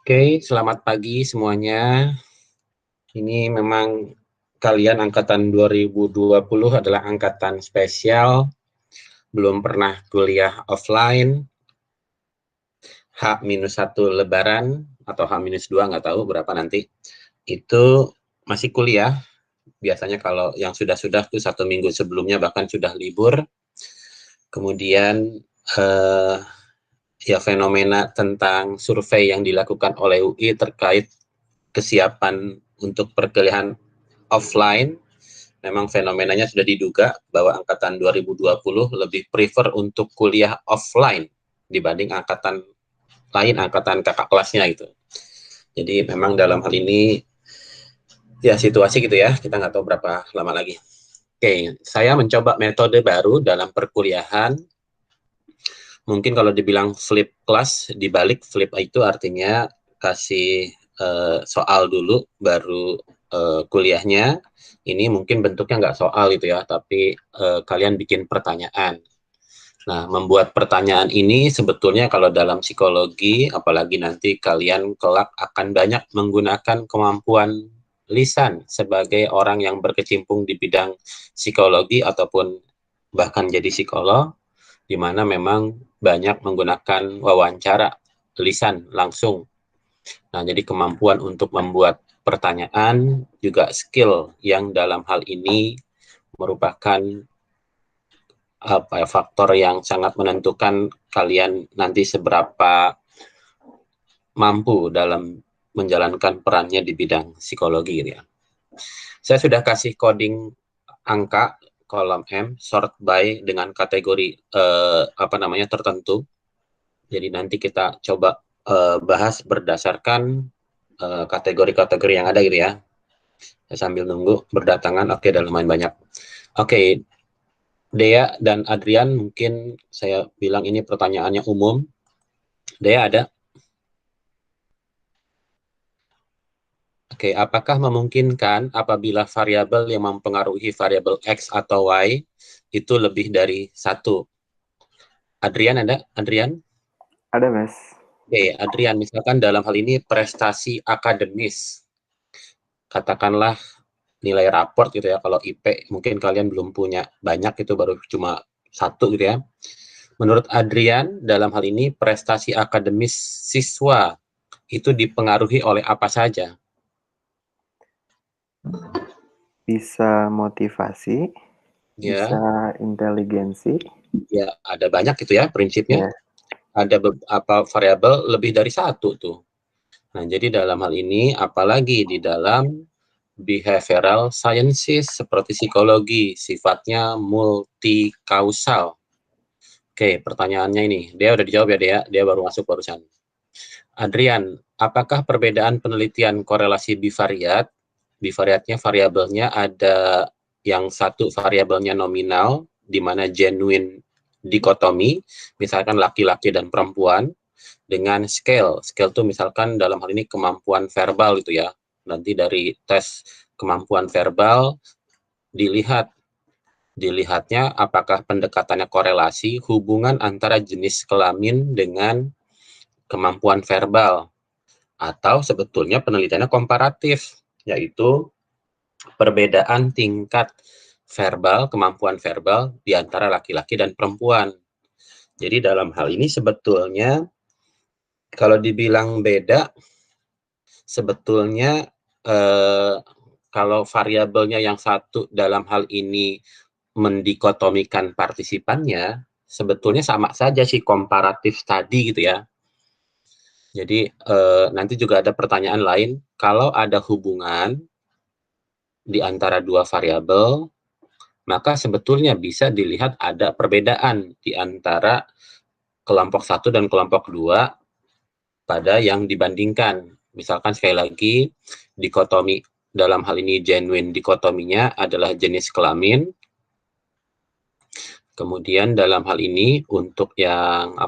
Oke, selamat pagi semuanya. Ini memang kalian angkatan 2020 adalah angkatan spesial, belum pernah kuliah offline, H-1 Lebaran, atau H-2, nggak tahu berapa nanti. Itu masih kuliah, biasanya kalau yang sudah-sudah tuh 1 minggu sebelumnya bahkan sudah libur. Kemudian ya fenomena tentang survei yang dilakukan oleh UI terkait kesiapan untuk perkuliahan offline, memang fenomenanya sudah diduga bahwa angkatan 2020 lebih prefer untuk kuliah offline dibanding angkatan lain, angkatan kakak kelasnya gitu. Jadi memang dalam hal ini ya situasi gitu ya, kita nggak tahu berapa lama lagi. Oke, saya mencoba metode baru dalam perkuliahan. Mungkin kalau dibilang flip class, dibalik flip itu artinya kasih soal dulu baru kuliahnya. Ini mungkin bentuknya nggak soal gitu ya, tapi kalian bikin pertanyaan. Nah, membuat pertanyaan ini sebetulnya kalau dalam psikologi, apalagi nanti kalian kelak akan banyak menggunakan kemampuan lisan sebagai orang yang berkecimpung di bidang psikologi ataupun bahkan jadi psikolog, di mana memang banyak menggunakan wawancara lisan langsung. Nah, jadi kemampuan untuk membuat pertanyaan juga skill yang dalam hal ini merupakan faktor yang sangat menentukan kalian nanti seberapa mampu dalam menjalankan perannya di bidang psikologi gitu ya. Saya sudah kasih coding angka kolom M sort by dengan kategori tertentu. Jadi nanti kita coba bahas berdasarkan kategori-kategori yang ada gitu ya. Saya sambil nunggu berdatangan. Oke, udah lumayan banyak. Oke, Dea dan Adrian, mungkin saya bilang ini pertanyaannya umum. Dea ada? Oke, apakah memungkinkan apabila variabel yang mempengaruhi variabel X atau Y itu lebih dari satu? Adrian ada? Adrian? Ada, Mas. Oke, Adrian, misalkan dalam hal ini prestasi akademis, katakanlah nilai raport gitu ya, kalau IP mungkin kalian belum punya banyak, itu baru cuma satu gitu ya. Menurut Adrian, dalam hal ini prestasi akademis siswa itu dipengaruhi oleh apa saja? Bisa motivasi, Ya, bisa inteligensi, ya ada banyak gitu ya prinsipnya. ya. Ada beberapa variabel lebih dari satu tuh. Nah, jadi dalam hal ini, apalagi di dalam behavioral sciences seperti psikologi, sifatnya multikausal. Oke, pertanyaannya ini, dia udah dijawab ya, dia baru masuk barusan. Adrian, apakah perbedaan penelitian korelasi bivariat, bivariatnya variabelnya ada yang satu variabelnya nominal, di mana genuine dikotomi, misalkan laki-laki dan perempuan, dengan scale. Scale itu misalkan dalam hal ini kemampuan verbal itu ya. Nanti dari tes kemampuan verbal dilihatnya apakah pendekatannya korelasi hubungan antara jenis kelamin dengan kemampuan verbal, atau sebetulnya penelitiannya komparatif, yaitu perbedaan tingkat verbal, kemampuan verbal di antara laki-laki dan perempuan. Jadi dalam hal ini sebetulnya kalau dibilang beda, sebetulnya kalau variabelnya yang satu dalam hal ini mendikotomikan partisipannya, sebetulnya sama saja sih komparatif tadi gitu ya. Jadi nanti juga ada pertanyaan lain, kalau ada hubungan di antara dua variabel, maka sebetulnya bisa dilihat ada perbedaan di antara kelompok satu dan kelompok dua pada yang dibandingkan. Misalkan sekali lagi, dikotomi dalam hal ini genuine dikotominya adalah jenis kelamin. Kemudian dalam hal ini untuk yang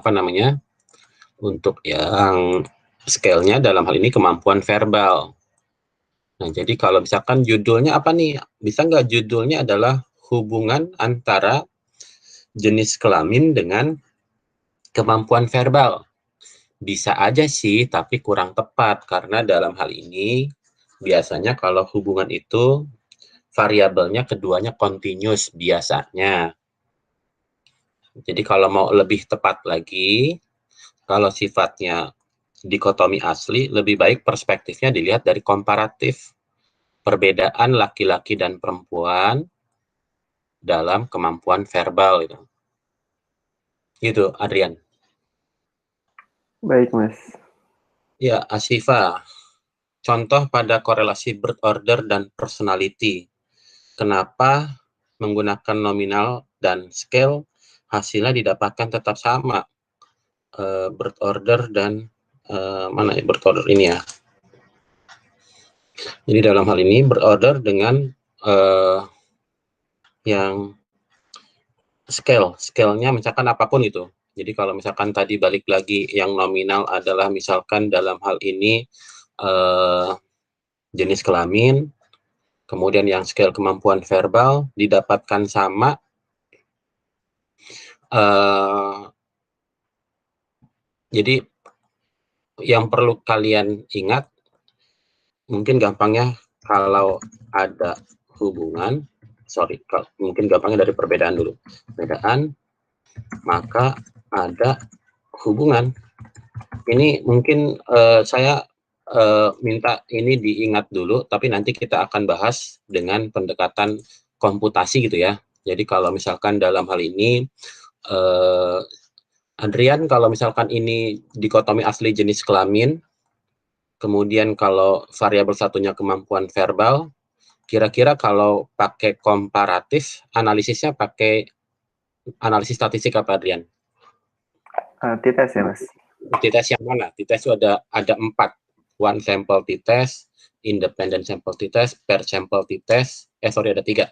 untuk yang scale-nya dalam hal ini kemampuan verbal. Nah, jadi kalau misalkan judulnya apa nih? Bisa nggak judulnya adalah hubungan antara jenis kelamin dengan kemampuan verbal? Bisa aja sih, tapi kurang tepat karena dalam hal ini biasanya kalau hubungan itu variabelnya keduanya continuous biasanya. Jadi kalau mau lebih tepat lagi, kalau sifatnya dikotomi asli, lebih baik perspektifnya dilihat dari komparatif perbedaan laki-laki dan perempuan dalam kemampuan verbal itu. Gitu, Adrian. Baik, Mas. Ya, Asifa, contoh pada korelasi birth order dan personality. Kenapa menggunakan nominal dan scale hasilnya didapatkan tetap sama? Birth order dan mana ya birth order ini ya? Jadi dalam hal ini birth order dengan yang scale-nya misalkan apapun itu. Jadi kalau misalkan tadi balik lagi yang nominal adalah misalkan dalam hal ini jenis kelamin, kemudian yang scale kemampuan verbal didapatkan sama, jadi yang perlu kalian ingat, mungkin gampangnya kalau ada hubungan, mungkin gampangnya dari perbedaan dulu. Perbedaan, maka ada hubungan. Ini mungkin saya minta ini diingat dulu, tapi nanti kita akan bahas dengan pendekatan komputasi gitu ya. Jadi kalau misalkan dalam hal ini, Adrian, kalau misalkan ini dikotomi asli jenis kelamin, kemudian kalau variabel satunya kemampuan verbal, kira-kira kalau pakai komparatif, analisisnya pakai analisis statistik apa, Adrian? T-test ya, Mas? T-test yang mana? T-test itu ada 4. One sample t-test, independent sample t-test, pair sample t-test, ada 3.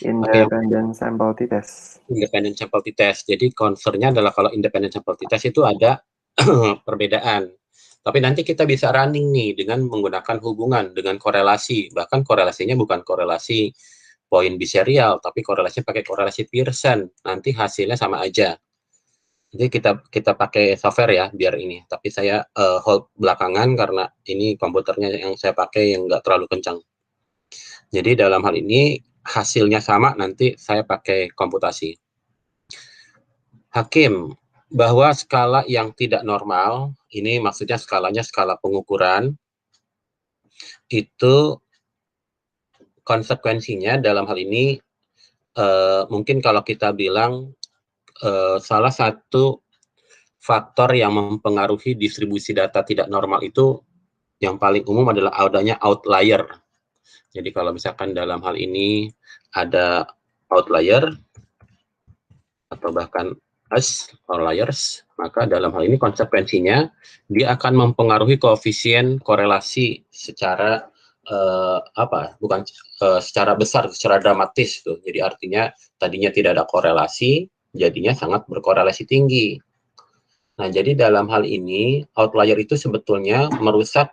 Independent sample t-test. Independent sample t-test. Jadi concernnya adalah kalau independent sample t-test itu ada perbedaan. Tapi nanti kita bisa running nih dengan menggunakan hubungan, dengan korelasi. Bahkan korelasinya bukan korelasi poin biserial, tapi korelasinya pakai korelasi Pearson. Nanti hasilnya sama aja. Jadi kita pakai software ya biar ini. Tapi saya hold belakangan karena ini komputernya yang saya pakai yang nggak terlalu kencang. Jadi dalam hal ini hasilnya sama, nanti saya pakai komputasi. Hakim, bahwa skala yang tidak normal, ini maksudnya skalanya skala pengukuran, itu konsekuensinya dalam hal ini mungkin kalau kita bilang salah satu faktor yang mempengaruhi distribusi data tidak normal itu yang paling umum adalah adanya outlier. Jadi kalau misalkan dalam hal ini ada outlier atau bahkan outliers, maka dalam hal ini konsekuensinya dia akan mempengaruhi koefisien korelasi secara secara besar, secara dramatis tuh. Jadi artinya tadinya tidak ada korelasi, jadinya sangat berkorelasi tinggi. Nah, jadi dalam hal ini outlier itu sebetulnya merusak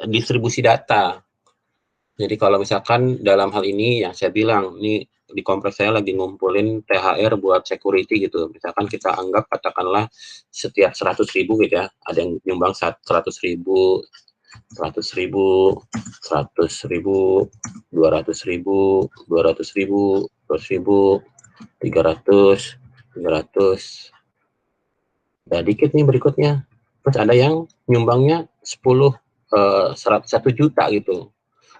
distribusi data. Jadi kalau misalkan dalam hal ini yang saya bilang, ini di kompleks saya lagi ngumpulin THR buat security gitu. Misalkan kita anggap katakanlah setiap 100.000 gitu ya, ada yang nyumbang 100.000, 100.000, 100.000, 200.000, 200.000, 200.000, 300, 300. Nah, dikit nih berikutnya. Terus ada yang nyumbangnya 1 juta gitu.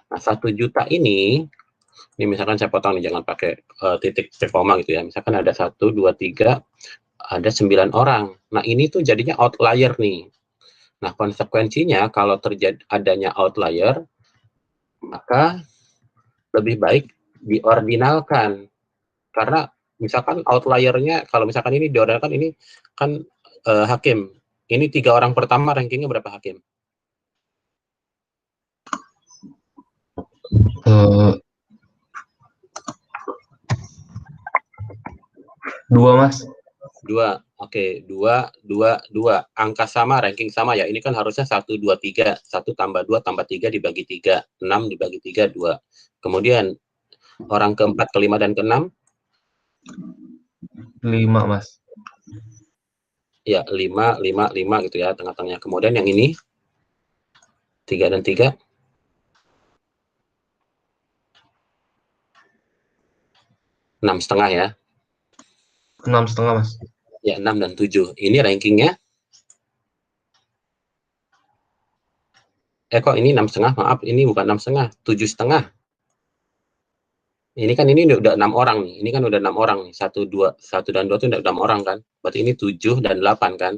Nah, 1 juta ini misalkan saya potong nih, jangan pakai titik koma gitu ya. Misalkan ada 1, 2, 3, ada 9 orang. Nah, ini tuh jadinya outlier nih. Nah, konsekuensinya kalau terjadi adanya outlier, maka lebih baik diordinalkan. Karena misalkan outliernya, kalau misalkan ini diordinalkan, ini kan Hakim. Ini 3 orang pertama rankingnya berapa, Hakim? 2, Mas. 2. Oke, 2, 2, 2. Angka sama, ranking sama ya. Ini kan harusnya 1, 2, 3. 1 tambah 2 tambah 3 dibagi 3. 6 dibagi 3, 2. Kemudian orang keempat, kelima, dan keenam? 5, Mas. Ya, 5, 5, 5 gitu ya, tengah-tengahnya. Kemudian yang ini, 3 dan 3. 6,5 ya. 6,5 Mas. Ya, 6 dan 7. Ini rankingnya. Kok ini 6,5? Maaf, ini bukan 6,5, 7,5. Ini kan ini udah 6 orang nih. Ini kan udah 6 orang nih. 1, 2, 1 dan 2 itu udah 6 orang kan. Berarti ini 7 dan 8 kan.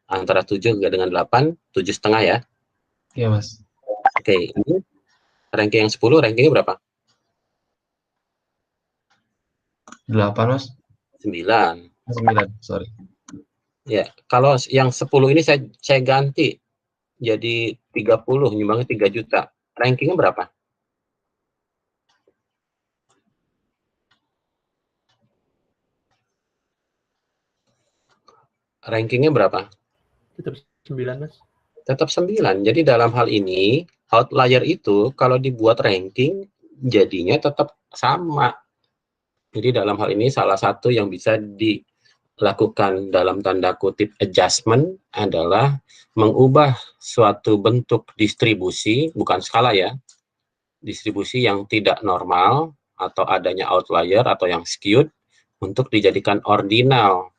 Antara 7 dengan 8, 7,5 ya. Iya Mas. Oke, ini ranking yang 10, rankingnya berapa? 8 Mas. 9. 9, sorry. Ya, kalau yang 10 ini saya ganti jadi 30, nyumbangnya 3 juta. Rankingnya berapa? Rankingnya berapa? Tetap 9, Mas. Tetap 9. Jadi dalam hal ini, outlier itu kalau dibuat ranking, jadinya tetap sama. Jadi dalam hal ini salah satu yang bisa dilakukan dalam tanda kutip adjustment adalah mengubah suatu bentuk distribusi, bukan skala ya, distribusi yang tidak normal atau adanya outlier atau yang skewed untuk dijadikan ordinal.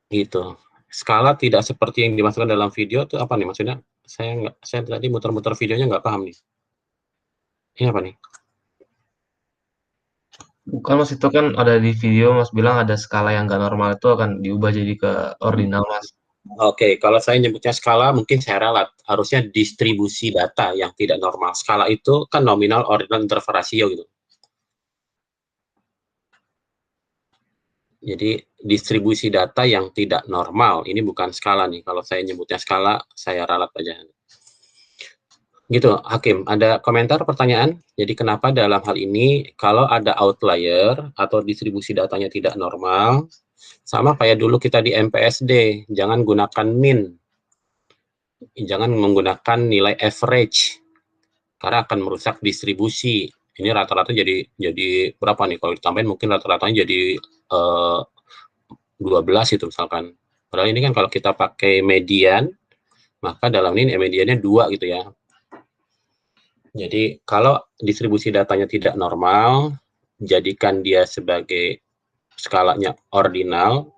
Gitu. Skala tidak seperti yang dimasukkan dalam video itu apa nih maksudnya? Saya tadi muter-muter videonya nggak paham nih. Ini apa nih? Bukan Mas, itu kan ada di video Mas bilang ada skala yang nggak normal itu akan diubah jadi ke ordinal Mas. Oke, kalau saya nyebutnya skala mungkin saya ralat. Harusnya distribusi data yang tidak normal. Skala itu kan nominal, ordinal, interval, rasio gitu. Jadi distribusi data yang tidak normal. Ini bukan skala nih. Kalau saya nyebutnya skala, saya ralat aja. Gitu, Hakim. Ada komentar, pertanyaan? Jadi kenapa dalam hal ini kalau ada outlier atau distribusi datanya tidak normal, sama kayak dulu kita di MPSD, jangan gunakan mean. Jangan menggunakan nilai average. Karena akan merusak distribusi. Ini rata-rata jadi berapa nih? Kalau ditambahin mungkin rata-ratanya jadi 12 itu misalkan. Padahal ini kan kalau kita pakai median, maka dalam ini mediannya 2 gitu ya. Jadi kalau distribusi datanya tidak normal, jadikan dia sebagai skalanya ordinal,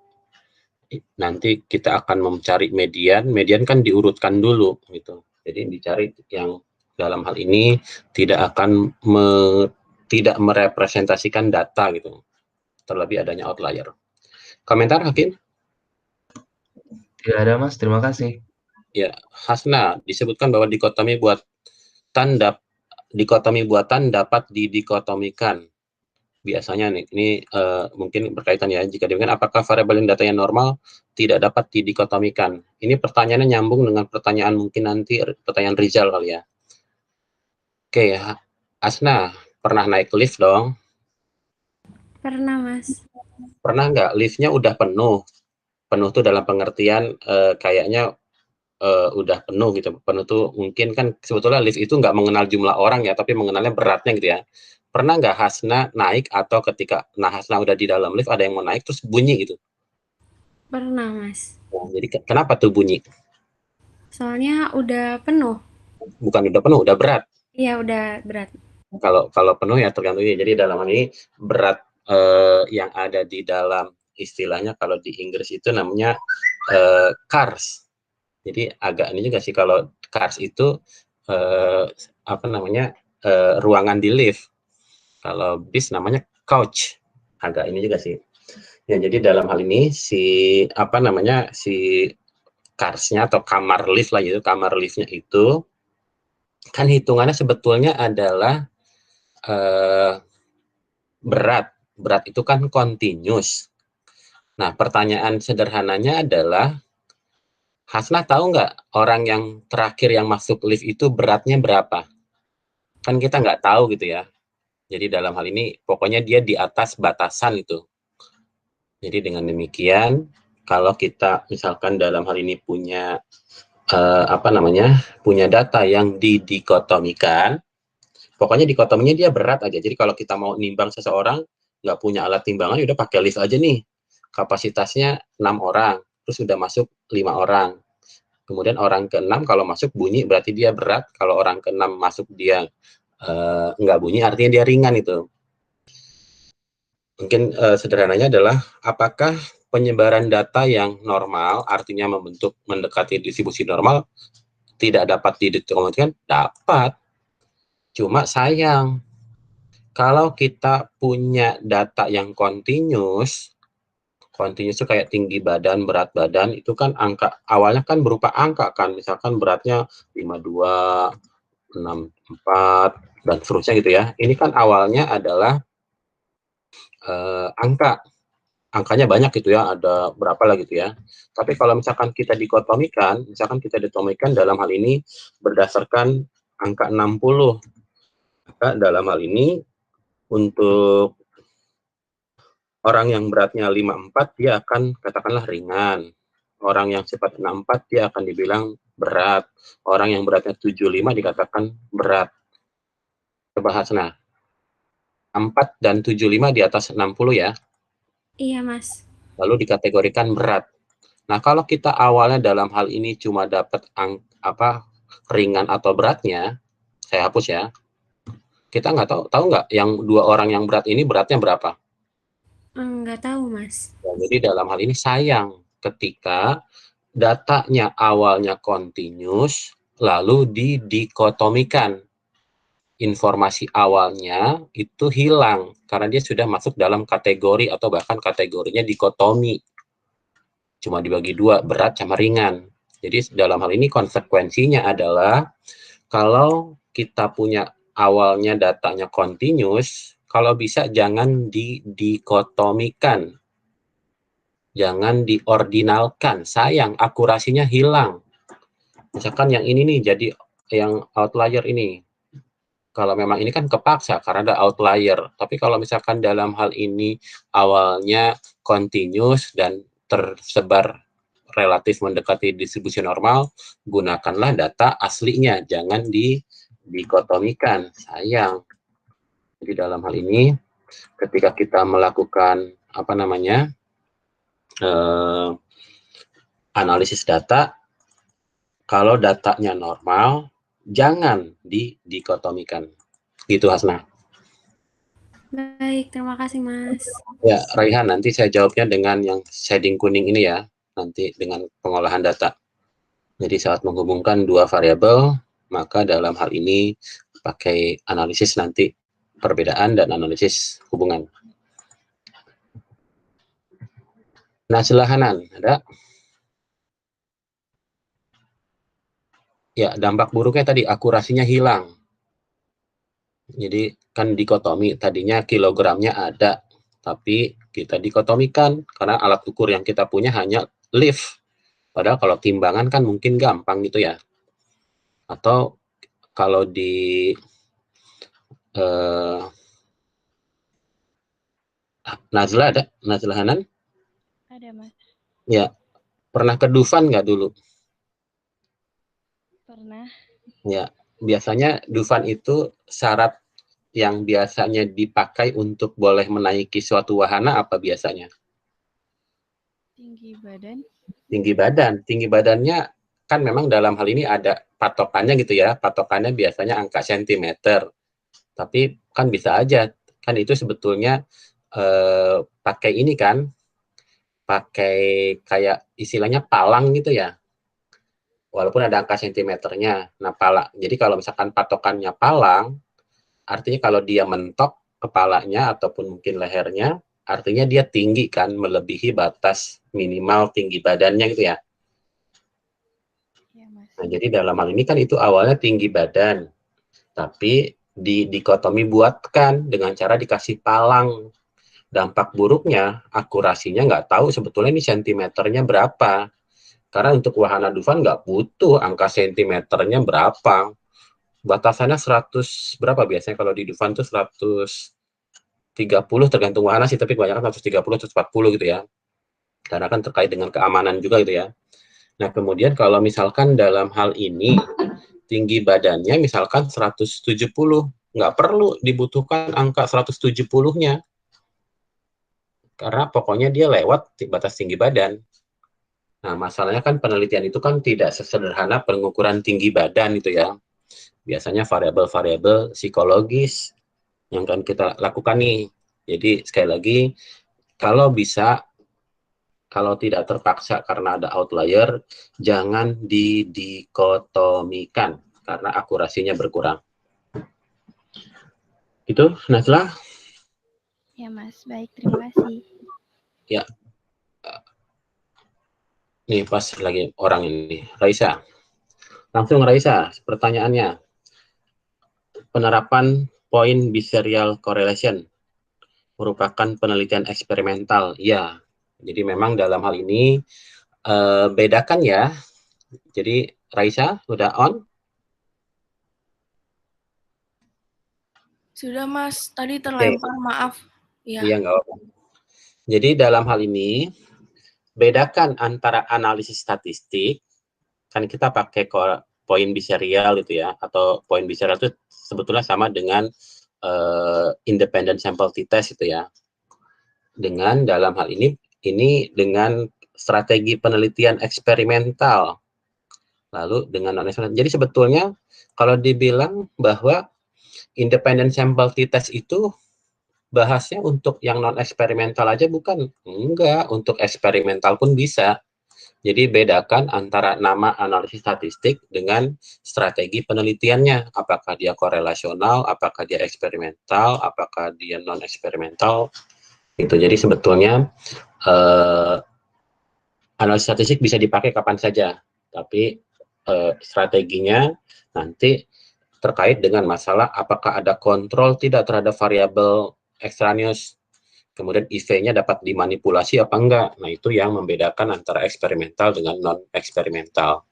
nanti kita akan mencari median. Median kan diurutkan dulu gitu. Jadi dicari yang dalam hal ini tidak akan tidak merepresentasikan data gitu. Terlebih adanya outlier. Komentar Hakim? Tidak ada Mas, terima kasih. Ya, Hasna, disebutkan bahwa dikotomi buatan dapat didikotomikan. Biasanya nih, ini mungkin berkaitan ya, jika demikian apakah variabel yang datanya normal tidak dapat didikotomikan? Ini pertanyaannya nyambung dengan pertanyaan mungkin nanti, pertanyaan Rizal kali ya. Oke, Hasna, pernah naik lift dong? Pernah, Mas. Pernah nggak liftnya udah penuh? Penuh tuh dalam pengertian kayaknya udah penuh gitu. Penuh tuh mungkin kan sebetulnya lift itu nggak mengenal jumlah orang ya, tapi mengenalnya beratnya gitu ya. Pernah nggak Hasna naik atau ketika Hasna udah di dalam lift ada yang mau naik terus bunyi gitu? Pernah, Mas. Nah, jadi kenapa tuh bunyi? Soalnya udah penuh. Bukan udah penuh, udah berat. Iya, udah berat. Kalau penuh ya tergantung ini. Jadi dalam ini berat yang ada di dalam istilahnya kalau di Inggris itu namanya cars. Jadi agak ini juga sih kalau cars itu apa namanya ruangan di lift. Kalau bis namanya couch. Agak ini juga sih. Ya, jadi dalam hal ini si apa namanya si carsnya atau kamar lift lah itu kamar liftnya itu kan hitungannya sebetulnya adalah berat itu kan continuous. Nah, pertanyaan sederhananya adalah Hasna tahu nggak orang yang terakhir yang masuk lift itu beratnya berapa? Kan kita nggak tahu gitu ya. Jadi dalam hal ini pokoknya dia di atas batasan itu. Jadi dengan demikian kalau kita misalkan dalam hal ini punya apa namanya punya data yang didikotomikan, pokoknya dikotominya dia berat aja. Jadi kalau kita mau nimbang seseorang nggak punya alat timbangan, udah pakai lift aja nih. kapasitasnya 6 orang, terus sudah masuk 5 orang. Kemudian orang ke-6 kalau masuk bunyi berarti dia berat, kalau orang ke-6 masuk dia nggak bunyi artinya dia ringan itu. Mungkin sederhananya adalah apakah penyebaran data yang normal artinya mendekati distribusi normal tidak dapat dikomunikasikan? Dapat. Cuma sayang kalau kita punya data yang continuous itu kayak tinggi badan, berat badan, itu kan angka, awalnya kan berupa angka kan, misalkan beratnya 52, 64, dan seterusnya gitu ya. Ini kan awalnya adalah angkanya banyak gitu ya, ada berapa lah gitu ya. Tapi kalau misalkan kita dikotomikan, dalam hal ini berdasarkan angka 60, maka dalam hal ini untuk orang yang beratnya 54 dia akan katakanlah ringan. Orang yang sifat 64 dia akan dibilang berat. Orang yang beratnya 75 dikatakan berat. Coba Hasna. 4 dan 75 di atas 60 ya. Iya, Mas. Lalu dikategorikan berat. Nah, kalau kita awalnya dalam hal ini cuma dapat ringan atau beratnya, saya hapus ya. Kita nggak tahu nggak yang 2 orang yang berat ini beratnya berapa? Nggak tahu, Mas. Ya, jadi dalam hal ini sayang ketika datanya awalnya continuous lalu dikotomikan. Informasi awalnya itu hilang karena dia sudah masuk dalam kategori atau bahkan kategorinya dikotomi. Cuma dibagi 2, berat sama ringan. Jadi dalam hal ini konsekuensinya adalah kalau kita punya awalnya datanya continuous, kalau bisa jangan dikotomikan. Jangan diordinalkan. Sayang, akurasinya hilang. Misalkan yang ini nih jadi yang outlier ini. Kalau memang ini kan kepaksa karena ada outlier. Tapi kalau misalkan dalam hal ini awalnya continuous dan tersebar relatif mendekati distribusi normal, gunakanlah data aslinya, jangan dikotomikan. Sayang. Jadi dalam hal ini ketika kita melakukan analisis data, kalau datanya normal jangan dikotomikan. Gitu Hasna. Baik, terima kasih, Mas. Ya, Raihan, nanti saya jawabnya dengan yang shading kuning ini ya, nanti dengan pengolahan data. Jadi saat menghubungkan 2 variabel, maka dalam hal ini pakai analisis nanti perbedaan dan analisis hubungan. Nazlah Hanan, ada? Ya, dampak buruknya tadi akurasinya hilang. Jadi kan dikotomi, tadinya kilogramnya ada, tapi kita dikotomikan karena alat ukur yang kita punya hanya lift. Padahal kalau timbangan kan mungkin gampang gitu ya. Atau kalau di Nazlah ada? Nazlah Hanan? Ada, Mas. Ya, pernah ke Dufan nggak dulu? Pernah. Ya, biasanya Dufan itu syarat yang biasanya dipakai untuk boleh menaiki suatu wahana apa biasanya? Tinggi badan. Tinggi badan. Tinggi badannya kan memang dalam hal ini ada patokannya gitu ya. Patokannya biasanya angka sentimeter. Tapi kan bisa aja. Kan itu sebetulnya pakai ini kan. Pakai kayak istilahnya palang gitu ya. Walaupun ada angka sentimeternya. Nah, jadi kalau misalkan patokannya palang, artinya kalau dia mentok kepalanya ataupun mungkin lehernya, artinya dia tinggi kan, melebihi batas minimal tinggi badannya gitu ya. Ya, Mas. Nah, jadi dalam hal ini kan itu awalnya tinggi badan, tapi dikotomi buatkan dengan cara dikasih palang. Dampak buruknya, akurasinya nggak tahu sebetulnya ini sentimeternya berapa. Karena untuk wahana Dufan nggak butuh angka sentimeternya berapa. Batasannya 100 berapa biasanya kalau di Dufan tuh 130 tergantung wahana sih, tapi kebanyakan 130 140 gitu ya. Karena kan terkait dengan keamanan juga gitu ya. Nah, kemudian kalau misalkan dalam hal ini tinggi badannya misalkan 170, nggak perlu dibutuhkan angka 170-nya. Karena pokoknya dia lewat batas tinggi badan. Nah, masalahnya kan penelitian itu kan tidak sesederhana pengukuran tinggi badan itu ya. Biasanya variabel-variabel psikologis yang kan kita lakukan nih. Jadi sekali lagi, kalau bisa, kalau tidak terpaksa karena ada outlier, jangan didikotomikan karena akurasinya berkurang. Itu, Najla? Ya Mas, baik, terima kasih. Ya. Nih pas lagi orang ini, Raisa. Langsung Raisa, pertanyaannya. Penerapan point biserial correlation merupakan penelitian eksperimental. Ya, jadi memang dalam hal ini bedakan ya. Jadi Raisa udah on? Sudah Mas, tadi terlempar, maaf. Ya. Iya, nggak apa-apa. Jadi dalam hal ini, bedakan antara analisis statistik, kan kita pakai poin biserial gitu ya, atau poin biserial itu sebetulnya sama dengan independent sample t-test itu ya. Dengan dalam hal ini dengan strategi penelitian eksperimental. Lalu dengan non-eksperimental. Jadi sebetulnya kalau dibilang bahwa independent sample t-test itu bahasnya untuk yang non-eksperimental aja bukan? Enggak, untuk eksperimental pun bisa. Jadi bedakan antara nama analisis statistik dengan strategi penelitiannya. Apakah dia korelasional, apakah dia eksperimental, apakah dia non-eksperimental. Itu jadi sebetulnya analisis statistik bisa dipakai kapan saja. Tapi strateginya nanti terkait dengan masalah apakah ada kontrol tidak terhadap variabel extraneous, kemudian IV-nya dapat dimanipulasi apa enggak. Nah, itu yang membedakan antara eksperimental dengan non-eksperimental.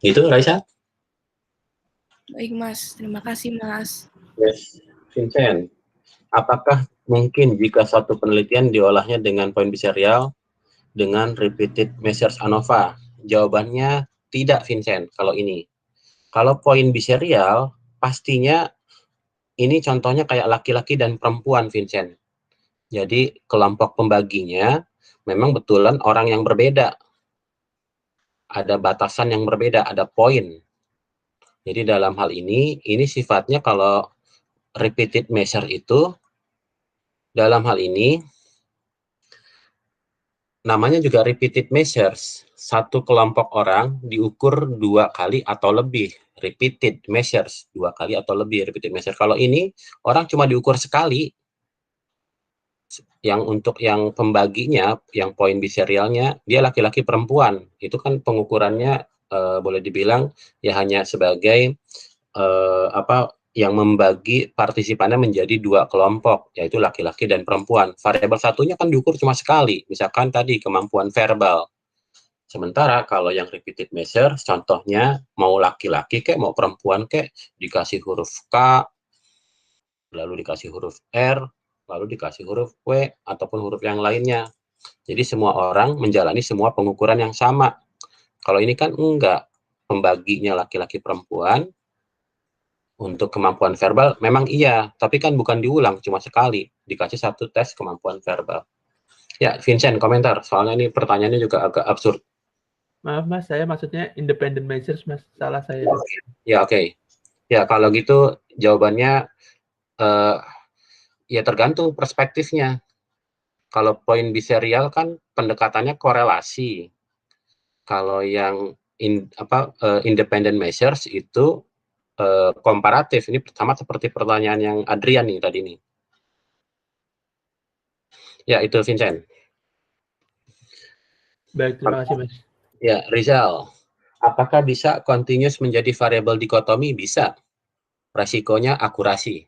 Gitu, Raisa? Baik Mas, terima kasih Mas. Yes, Vincent. Apakah mungkin jika suatu penelitian diolahnya dengan poin biserial dengan repeated measures ANOVA? Jawabannya tidak, Vincent, kalau ini. Kalau poin biserial, pastinya ini contohnya kayak laki-laki dan perempuan, Vincent. Jadi kelompok pembaginya memang betulan orang yang berbeda. Ada batasan yang berbeda, ada poin. Jadi dalam hal ini sifatnya kalau repeated measure itu, dalam hal ini, namanya juga repeated measures. Satu kelompok orang diukur 2 kali atau lebih. Repeated measures, 2 kali atau lebih repeated measure. Kalau ini orang cuma diukur sekali. Yang untuk yang pembaginya, yang poin biserialnya, dia laki-laki perempuan. Itu kan pengukurannya boleh dibilang ya hanya sebagai yang membagi partisipannya menjadi 2 kelompok, yaitu laki-laki dan perempuan. Variabel satunya kan diukur cuma sekali, misalkan tadi kemampuan verbal. Sementara kalau yang repeated measure, contohnya mau laki-laki kek, mau perempuan kek, dikasih huruf K, lalu dikasih huruf R, lalu dikasih huruf W, ataupun huruf yang lainnya. Jadi semua orang menjalani semua pengukuran yang sama. Kalau ini kan enggak, pembaginya laki-laki perempuan. Untuk kemampuan verbal, memang iya, tapi kan bukan diulang, cuma sekali. Dikasih 1 tes kemampuan verbal. Ya, Vincent, komentar. Soalnya ini pertanyaannya juga agak absurd. Maaf Mas, saya maksudnya independent measures Mas, salah saya. Ya, oke. Ya, kalau gitu jawabannya ya tergantung perspektifnya. Kalau poin biserial kan pendekatannya korelasi. Kalau yang independent measures itu komparatif. Ini sama seperti pertanyaan yang Adrian nih tadi nih. Ya, itu Vincent. Baik, terima kasih Mas. Ya, Rizal. Apakah bisa continuous menjadi variabel dikotomi? Bisa. Resikonya akurasi.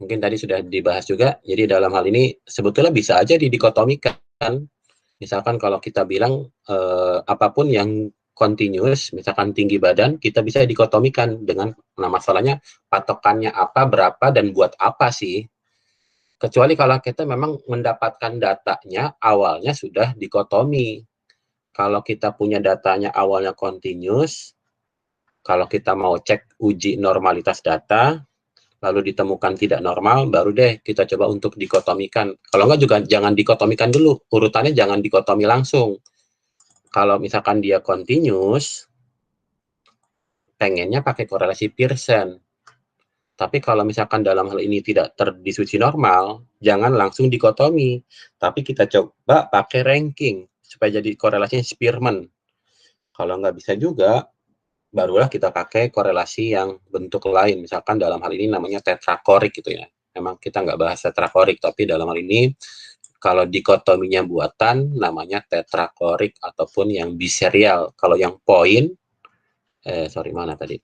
Mungkin tadi sudah dibahas juga. Jadi dalam hal ini sebetulnya bisa aja didikotomikan. Misalkan kalau kita bilang apapun yang continuous, misalkan tinggi badan, kita bisa dikotomikan dengan masalahnya patokannya apa, berapa, dan buat apa sih. Kecuali kalau kita memang mendapatkan datanya awalnya sudah dikotomi. Kalau kita punya datanya awalnya continuous, kalau kita mau cek uji normalitas data, lalu ditemukan tidak normal, baru deh kita coba untuk dikotomikan. Kalau enggak juga jangan dikotomikan dulu, urutannya jangan dikotomi langsung. Kalau misalkan dia continuous, pengennya pakai korelasi Pearson. Tapi kalau misalkan dalam hal ini tidak terdistribusi normal, jangan langsung dikotomi. Tapi kita coba pakai ranking, supaya jadi korelasinya Spearman. Kalau nggak bisa juga, barulah kita pakai korelasi yang bentuk lain. Misalkan dalam hal ini namanya tetrakorik gitu ya. Memang kita nggak bahas tetrakorik, tapi dalam hal ini kalau dikotominya buatan namanya tetrakorik ataupun yang biserial. Kalau yang point, mana tadi?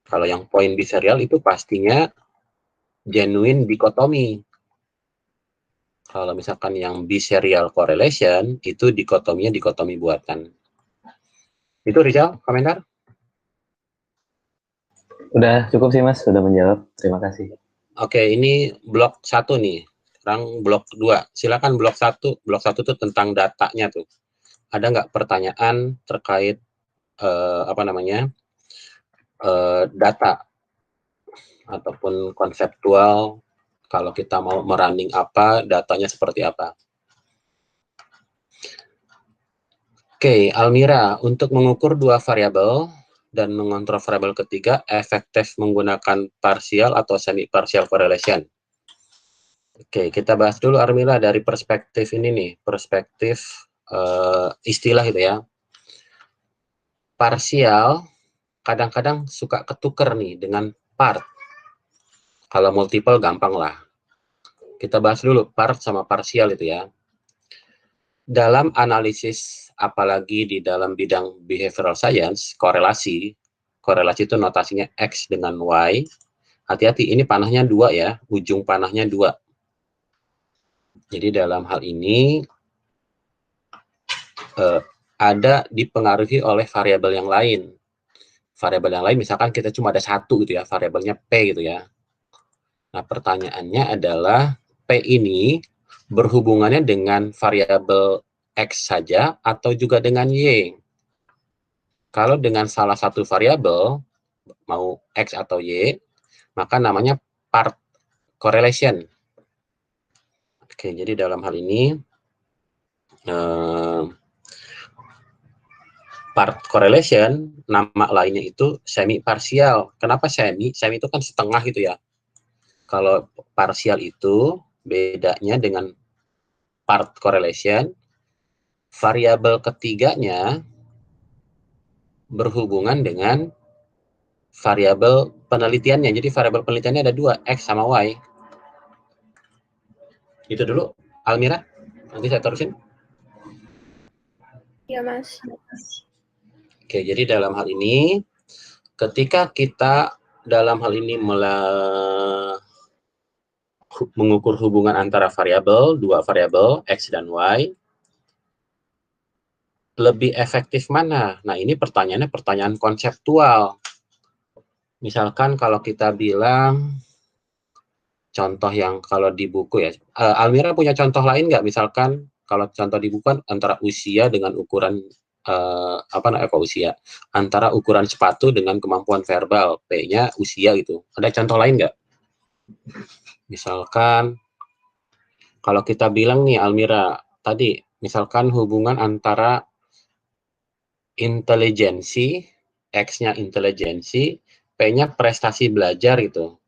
Kalau yang point biserial itu pastinya genuine dikotomi. Kalau misalkan yang biserial correlation itu dikotominya dikotomi buatan. Itu Rizal, komentar? Udah cukup sih Mas, sudah menjawab. Terima kasih. Oke, ini blok 1 nih. Sekarang blok 2. Silakan blok 1. Blok 1 itu tentang datanya tuh. Ada nggak pertanyaan terkait data ataupun konseptual, kalau kita mau merunning apa, datanya seperti apa. Oke, Almira, untuk mengukur dua variabel dan mengontrol variabel ketiga, efektif menggunakan partial atau semi-partial correlation. Oke, kita bahas dulu Almira dari perspektif ini nih, perspektif istilah gitu ya. Partial kadang-kadang suka ketuker nih dengan part. Kalau multiple gampang lah. Kita bahas dulu part sama partial itu ya. Dalam analisis, apalagi di dalam bidang behavioral science, korelasi itu notasinya X dengan Y. Hati-hati, ini panahnya 2 ya, ujung panahnya 2. Jadi dalam hal ini ada dipengaruhi oleh variabel yang lain. Variabel yang lain misalkan kita cuma ada 1 gitu ya, variabelnya P gitu ya. Nah, pertanyaannya adalah P ini berhubungannya dengan variabel X saja atau juga dengan Y? Kalau dengan salah satu variabel, mau X atau Y, maka namanya part correlation. Oke, jadi dalam hal ini part correlation, nama lainnya itu semi partial. Kenapa semi? Semi itu kan setengah gitu ya. Kalau partial itu bedanya dengan part correlation, variabel ketiganya berhubungan dengan variabel penelitiannya. Jadi variabel penelitiannya ada 2, X sama Y. Itu dulu, Almira. Nanti saya terusin. Iya, Mas. Oke, jadi dalam hal ini, ketika kita dalam hal ini mengukur hubungan antara variabel, 2 variabel, X dan Y, lebih efektif mana? Nah, ini pertanyaannya pertanyaan konseptual. Misalkan kalau kita bilang, contoh yang kalau di buku ya, Almira punya contoh lain nggak? Misalkan kalau contoh di buku kan antara usia dengan ukuran usia, antara ukuran sepatu dengan kemampuan verbal, P-nya usia gitu. Ada contoh lain nggak? Misalkan kalau kita bilang nih Almira tadi, misalkan hubungan antara intelijensi, X-nya intelijensi, P-nya prestasi belajar gitu.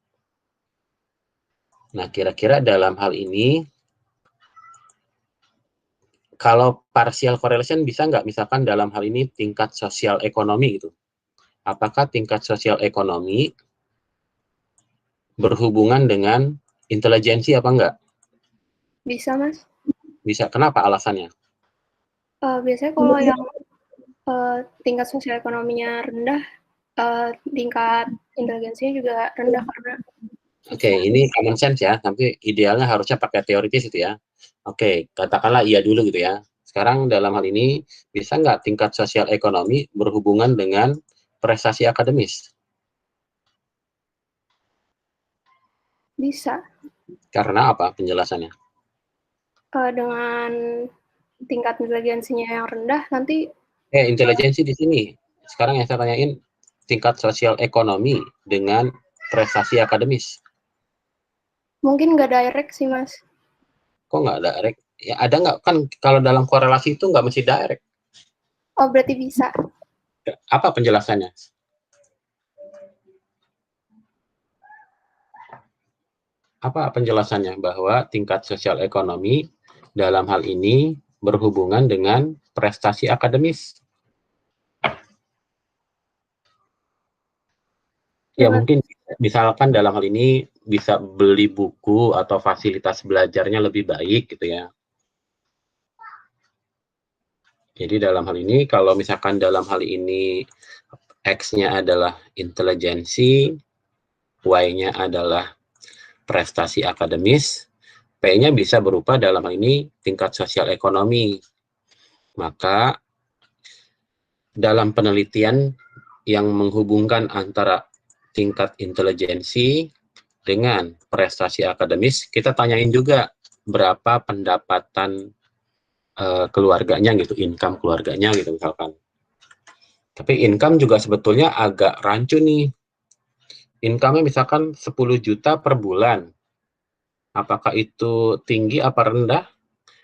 Nah, kira-kira dalam hal ini, kalau partial correlation bisa nggak misalkan dalam hal ini tingkat sosial ekonomi gitu. Apakah tingkat sosial ekonomi berhubungan dengan intelijensi apa enggak? Bisa, Mas. Bisa. Kenapa alasannya? Biasanya kalau yang tingkat sosial ekonominya rendah, tingkat intelijensinya juga rendah karena. Oke, ini common sense ya. Tapi idealnya harusnya pakai teoritis itu ya. Oke, katakanlah iya dulu gitu ya. Sekarang dalam hal ini, bisa nggak tingkat sosial ekonomi berhubungan dengan prestasi akademis? Bisa. Karena apa penjelasannya? Dengan tingkat intelijensinya yang rendah, nanti... Intelijensi di sini. Sekarang yang saya tanyain, tingkat sosial ekonomi dengan prestasi akademis. Mungkin nggak direct sih, Mas. Kok nggak direct? Ya ada nggak, kan kalau dalam korelasi itu nggak mesti direct. Oh, berarti bisa. Apa penjelasannya? Apa penjelasannya bahwa tingkat sosial ekonomi dalam hal ini berhubungan dengan prestasi akademis? Ya mungkin misalkan dalam hal ini bisa beli buku atau fasilitas belajarnya lebih baik gitu ya. Jadi dalam hal ini kalau misalkan dalam hal ini X-nya adalah intelijensi, Y-nya adalah prestasi akademis, P-nya bisa berupa dalam hal ini tingkat sosial ekonomi. Maka dalam penelitian yang menghubungkan antara tingkat intelijensi dengan prestasi akademis, kita tanyain juga berapa pendapatan keluarganya gitu, income keluarganya gitu misalkan. Tapi income juga sebetulnya agak rancu nih. Income-nya misalkan 10 juta per bulan. Apakah itu tinggi apa rendah?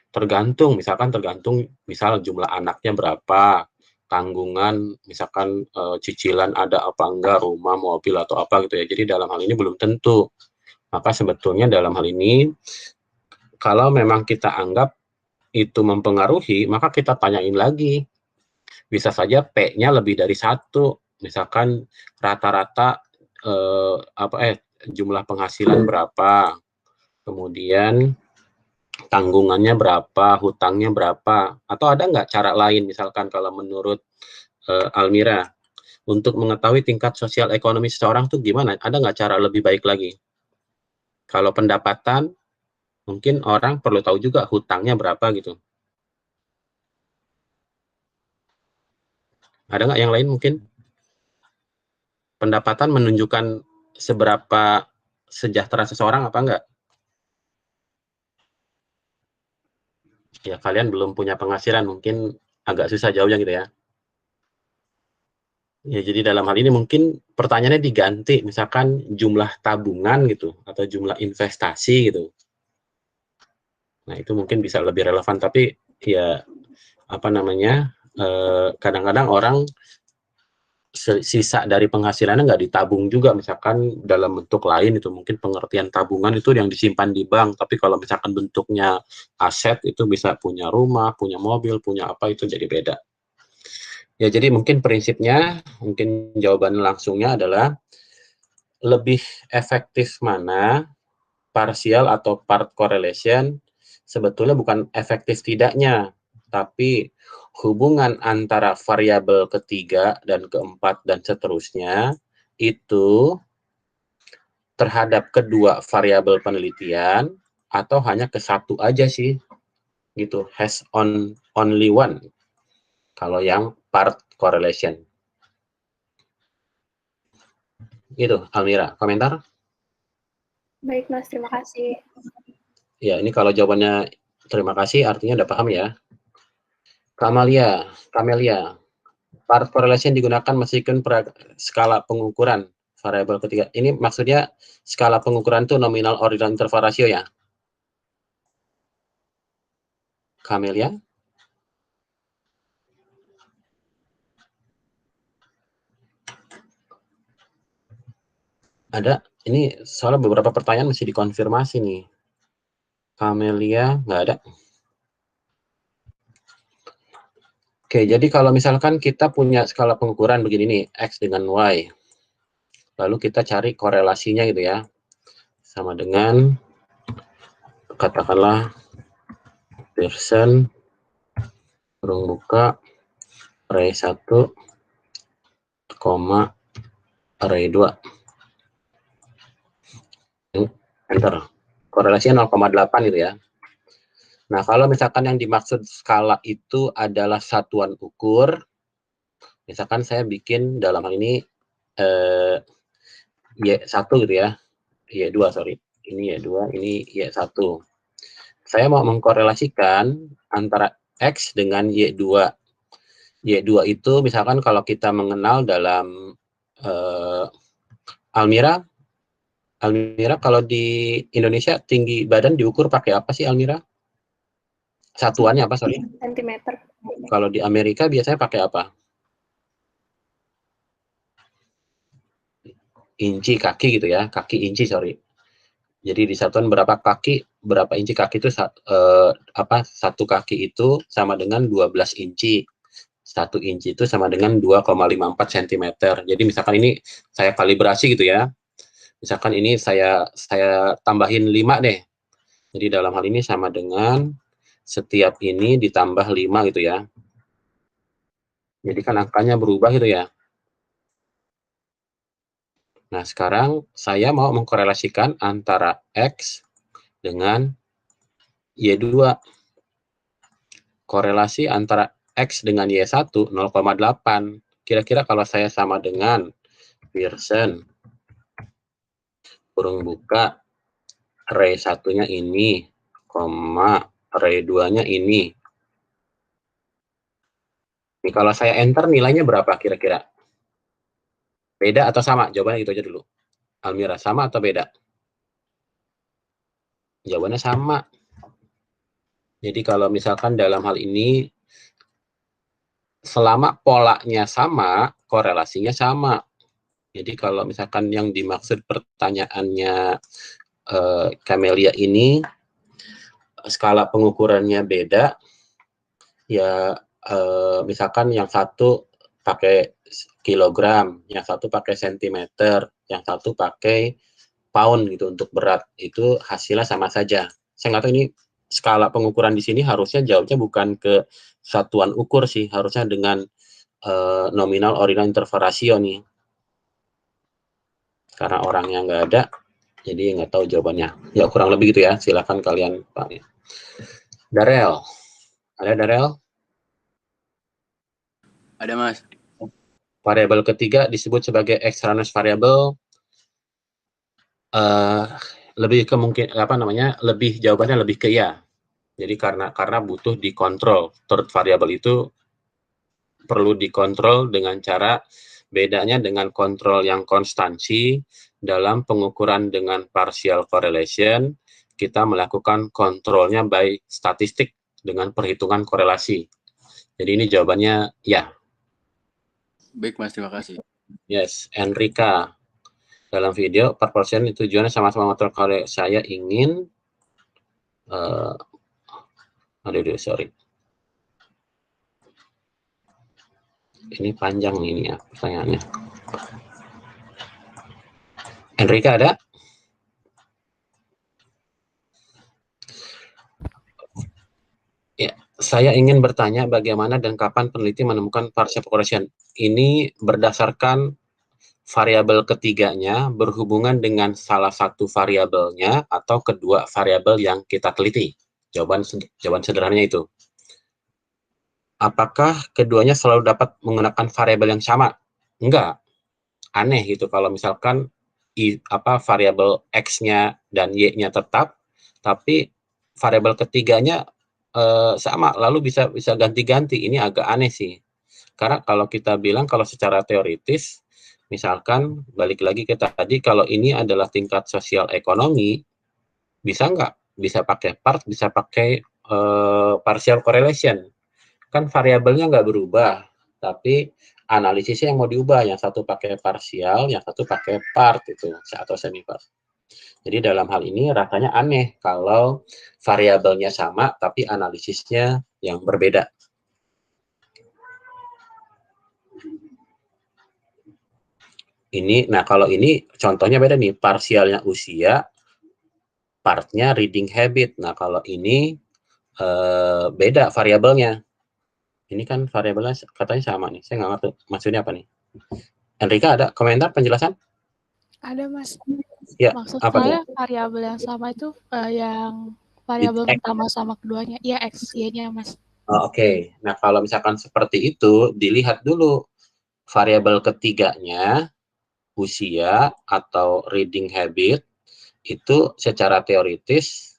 Tergantung, misal jumlah anaknya berapa, tanggungan, misalkan cicilan ada apa enggak, rumah, mobil, atau apa gitu ya. Jadi dalam hal ini belum tentu. Maka sebetulnya dalam hal ini, kalau memang kita anggap itu mempengaruhi, maka kita tanyain lagi. Bisa saja P-nya lebih dari 1. Misalkan rata-rata jumlah penghasilan berapa, kemudian tanggungannya berapa, hutangnya berapa, atau ada nggak cara lain misalkan kalau menurut Almira untuk mengetahui tingkat sosial ekonomi seseorang tuh gimana? Ada nggak cara lebih baik lagi? Kalau pendapatan, mungkin orang perlu tahu juga hutangnya berapa gitu. Ada nggak yang lain mungkin? Pendapatan menunjukkan seberapa sejahtera seseorang apa enggak? Ya kalian belum punya penghasilan, mungkin agak susah jawabnya gitu ya. Ya jadi dalam hal ini mungkin pertanyaannya diganti, misalkan jumlah tabungan gitu, atau jumlah investasi gitu. Nah itu mungkin bisa lebih relevan, tapi ya apa namanya, kadang-kadang orang sisa dari penghasilannya nggak ditabung juga, misalkan dalam bentuk lain itu, mungkin pengertian tabungan itu yang disimpan di bank, tapi kalau misalkan bentuknya aset itu bisa punya rumah, punya mobil, punya apa, itu jadi beda. Ya jadi mungkin prinsipnya, mungkin jawaban langsungnya adalah lebih efektif mana partial atau part correlation, sebetulnya bukan efektif tidaknya, tapi hubungan antara variabel ketiga dan keempat dan seterusnya itu terhadap kedua variabel penelitian atau hanya ke satu aja sih gitu, has only one kalau yang part correlation. Gitu, Almira, komentar? Baik, Mas. Terima kasih. Ya, ini kalau jawabannya terima kasih artinya udah paham ya. Kamelia, part correlation digunakan meskipun skala pengukuran variabel ketiga. Ini maksudnya skala pengukuran itu nominal ordinal interval ratio ya? Kamelia? Ada, ini soalnya beberapa pertanyaan mesti dikonfirmasi nih. Kamelia, nggak ada. Oke, jadi kalau misalkan kita punya skala pengukuran begini nih, X dengan Y. Lalu kita cari korelasinya gitu ya. Sama dengan, katakanlah, Pearson, kurung buka, array 1, array 2. Enter. Korelasinya 0,8 gitu ya. Nah, kalau misalkan yang dimaksud skala itu adalah satuan ukur, misalkan saya bikin dalam hal ini Y1 gitu ya, Y2 sorry, ini Y2, ini Y1. Saya mau mengkorelasikan antara X dengan Y2. Y2 itu misalkan kalau kita mengenal dalam Almira, Almira, kalau di Indonesia tinggi badan diukur pakai apa sih, Almira? Satuannya apa, sorry? Sentimeter. Kalau di Amerika biasanya pakai apa? Inci kaki gitu ya, kaki inci, sorry. Jadi di satuan berapa kaki, berapa inci kaki itu satu kaki itu sama dengan 12 inci. 1 inci itu sama dengan 2,54 cm. Jadi misalkan ini saya kalibrasi gitu ya. Misalkan ini saya tambahin 5 deh. Jadi dalam hal ini sama dengan setiap ini ditambah 5 gitu ya. Jadi kan angkanya berubah gitu ya. Nah, sekarang saya mau mengkorelasikan antara X dengan Y2. Korelasi antara X dengan Y1 0,8. Kira-kira kalau saya sama dengan Pearson, kurung buka, ray 1-nya ini, ray 2-nya ini. Ini kalau saya enter nilainya berapa kira-kira? Beda atau sama? Jawabannya itu aja dulu. Almira, sama atau beda? Jawabannya sama. Jadi kalau misalkan dalam hal ini, selama polanya sama, korelasinya sama. Jadi kalau misalkan yang dimaksud pertanyaannya Camelia ini, skala pengukurannya beda, ya misalkan yang satu pakai kilogram, yang satu pakai sentimeter, yang satu pakai pound gitu untuk berat, itu hasilnya sama saja. Saya nggak tahu ini skala pengukuran di sini harusnya jawabnya bukan ke satuan ukur sih, harusnya dengan nominal ordinal interval ratio nih. Karena orangnya nggak ada, jadi nggak tahu jawabannya. Ya kurang lebih gitu ya, silakan kalian Pak. Darel, ada Darel? Ada, Mas. Variabel ketiga disebut sebagai extraneous variable. Lebih kemungkinan lebih jawabannya lebih ke ya. Jadi karena butuh dikontrol. Third variable itu perlu dikontrol dengan cara bedanya dengan kontrol yang konstansi. Dalam pengukuran dengan partial correlation, kita melakukan kontrolnya by statistik dengan perhitungan korelasi. Jadi ini jawabannya ya. Baik, Mas, terima kasih. Yes, Enrika. Dalam video, proportion tujuannya sama-sama motor kalau saya ingin sorry. Ini panjang ini ya pertanyaannya. Enrika ada? Ya, saya ingin bertanya bagaimana dan kapan peneliti menemukan partial correlation. Ini berdasarkan variabel ketiganya berhubungan dengan salah satu variabelnya atau kedua variabel yang kita teliti. Jawaban sederhananya itu. Apakah keduanya selalu dapat menggunakan variabel yang sama? Enggak. Aneh gitu kalau misalkan variabel X-nya dan Y-nya tetap, tapi variabel ketiganya sama, lalu bisa ganti-ganti. Ini agak aneh sih. Karena kalau kita bilang kalau secara teoritis, misalkan balik lagi ke tadi, kalau ini adalah tingkat sosial ekonomi, bisa nggak? Bisa pakai part, bisa pakai partial correlation. Kan variabelnya nggak berubah, tapi analisisnya yang mau diubah. Yang satu pakai parsial, yang satu pakai part itu atau semi part. Jadi dalam hal ini rasanya aneh kalau variabelnya sama tapi analisisnya yang berbeda. Nah kalau ini contohnya beda nih, parsialnya usia, partnya reading habit. Nah kalau ini beda variabelnya. Ini kan variabelnya katanya sama nih, saya nggak ngerti maksudnya apa nih. Enrika ada komentar penjelasan? Ada, Mas. Ya, Maksud apa saya variabel yang sama itu yang variabel pertama sama keduanya. Iya, X, Y-nya, Mas. Oke. Nah, kalau misalkan seperti itu, dilihat dulu variabel ketiganya, usia atau reading habit, itu secara teoritis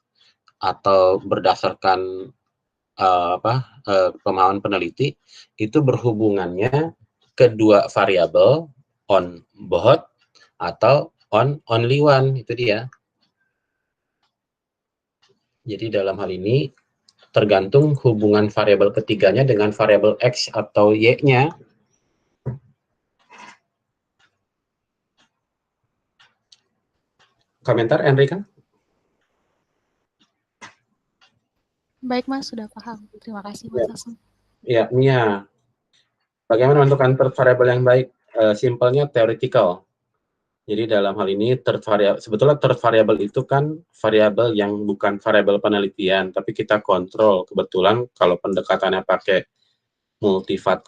atau berdasarkan pemahaman peneliti, itu berhubungannya kedua variabel on both atau only one, itu dia. Jadi dalam hal ini tergantung hubungan variabel ketiganya dengan variabel X atau Y-nya. Komentar, Enrica? Baik Mas, sudah paham. Terima kasih Mas Hasan. Ya, Mia. Bagaimana menentukan third variable yang baik? Simpelnya theoretical. Jadi dalam hal ini sebetulnya third variable itu kan variabel yang bukan variabel penelitian, tapi kita kontrol. Kebetulan kalau pendekatannya pakai multivariate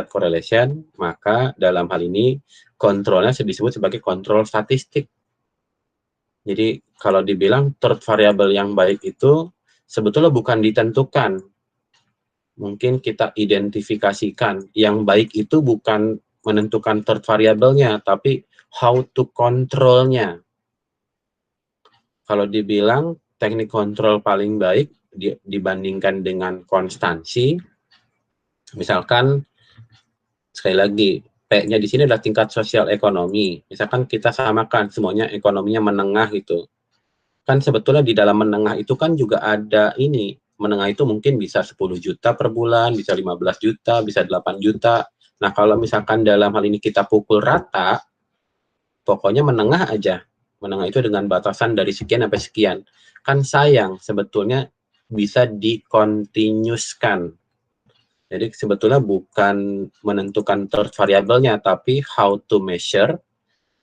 correlation, maka dalam hal ini kontrolnya disebut sebagai kontrol statistik. Jadi kalau dibilang third variable yang baik itu sebetulnya bukan ditentukan. Mungkin kita identifikasikan. Yang baik itu bukan menentukan third variabelnya, tapi how to control-nya. Kalau dibilang teknik kontrol paling baik dibandingkan dengan konstansi, misalkan sekali lagi P-nya di sini adalah tingkat sosial ekonomi. Misalkan kita samakan semuanya ekonominya menengah gitu. Kan sebetulnya di dalam menengah itu kan juga ada ini. Menengah itu mungkin bisa 10 juta per bulan, bisa 15 juta, bisa 8 juta. Nah, kalau misalkan dalam hal ini kita pukul rata, pokoknya menengah aja. Menengah itu dengan batasan dari sekian sampai sekian. Kan sayang, sebetulnya bisa dikontinuuskan. Jadi sebetulnya bukan menentukan third variabelnya, tapi how to measure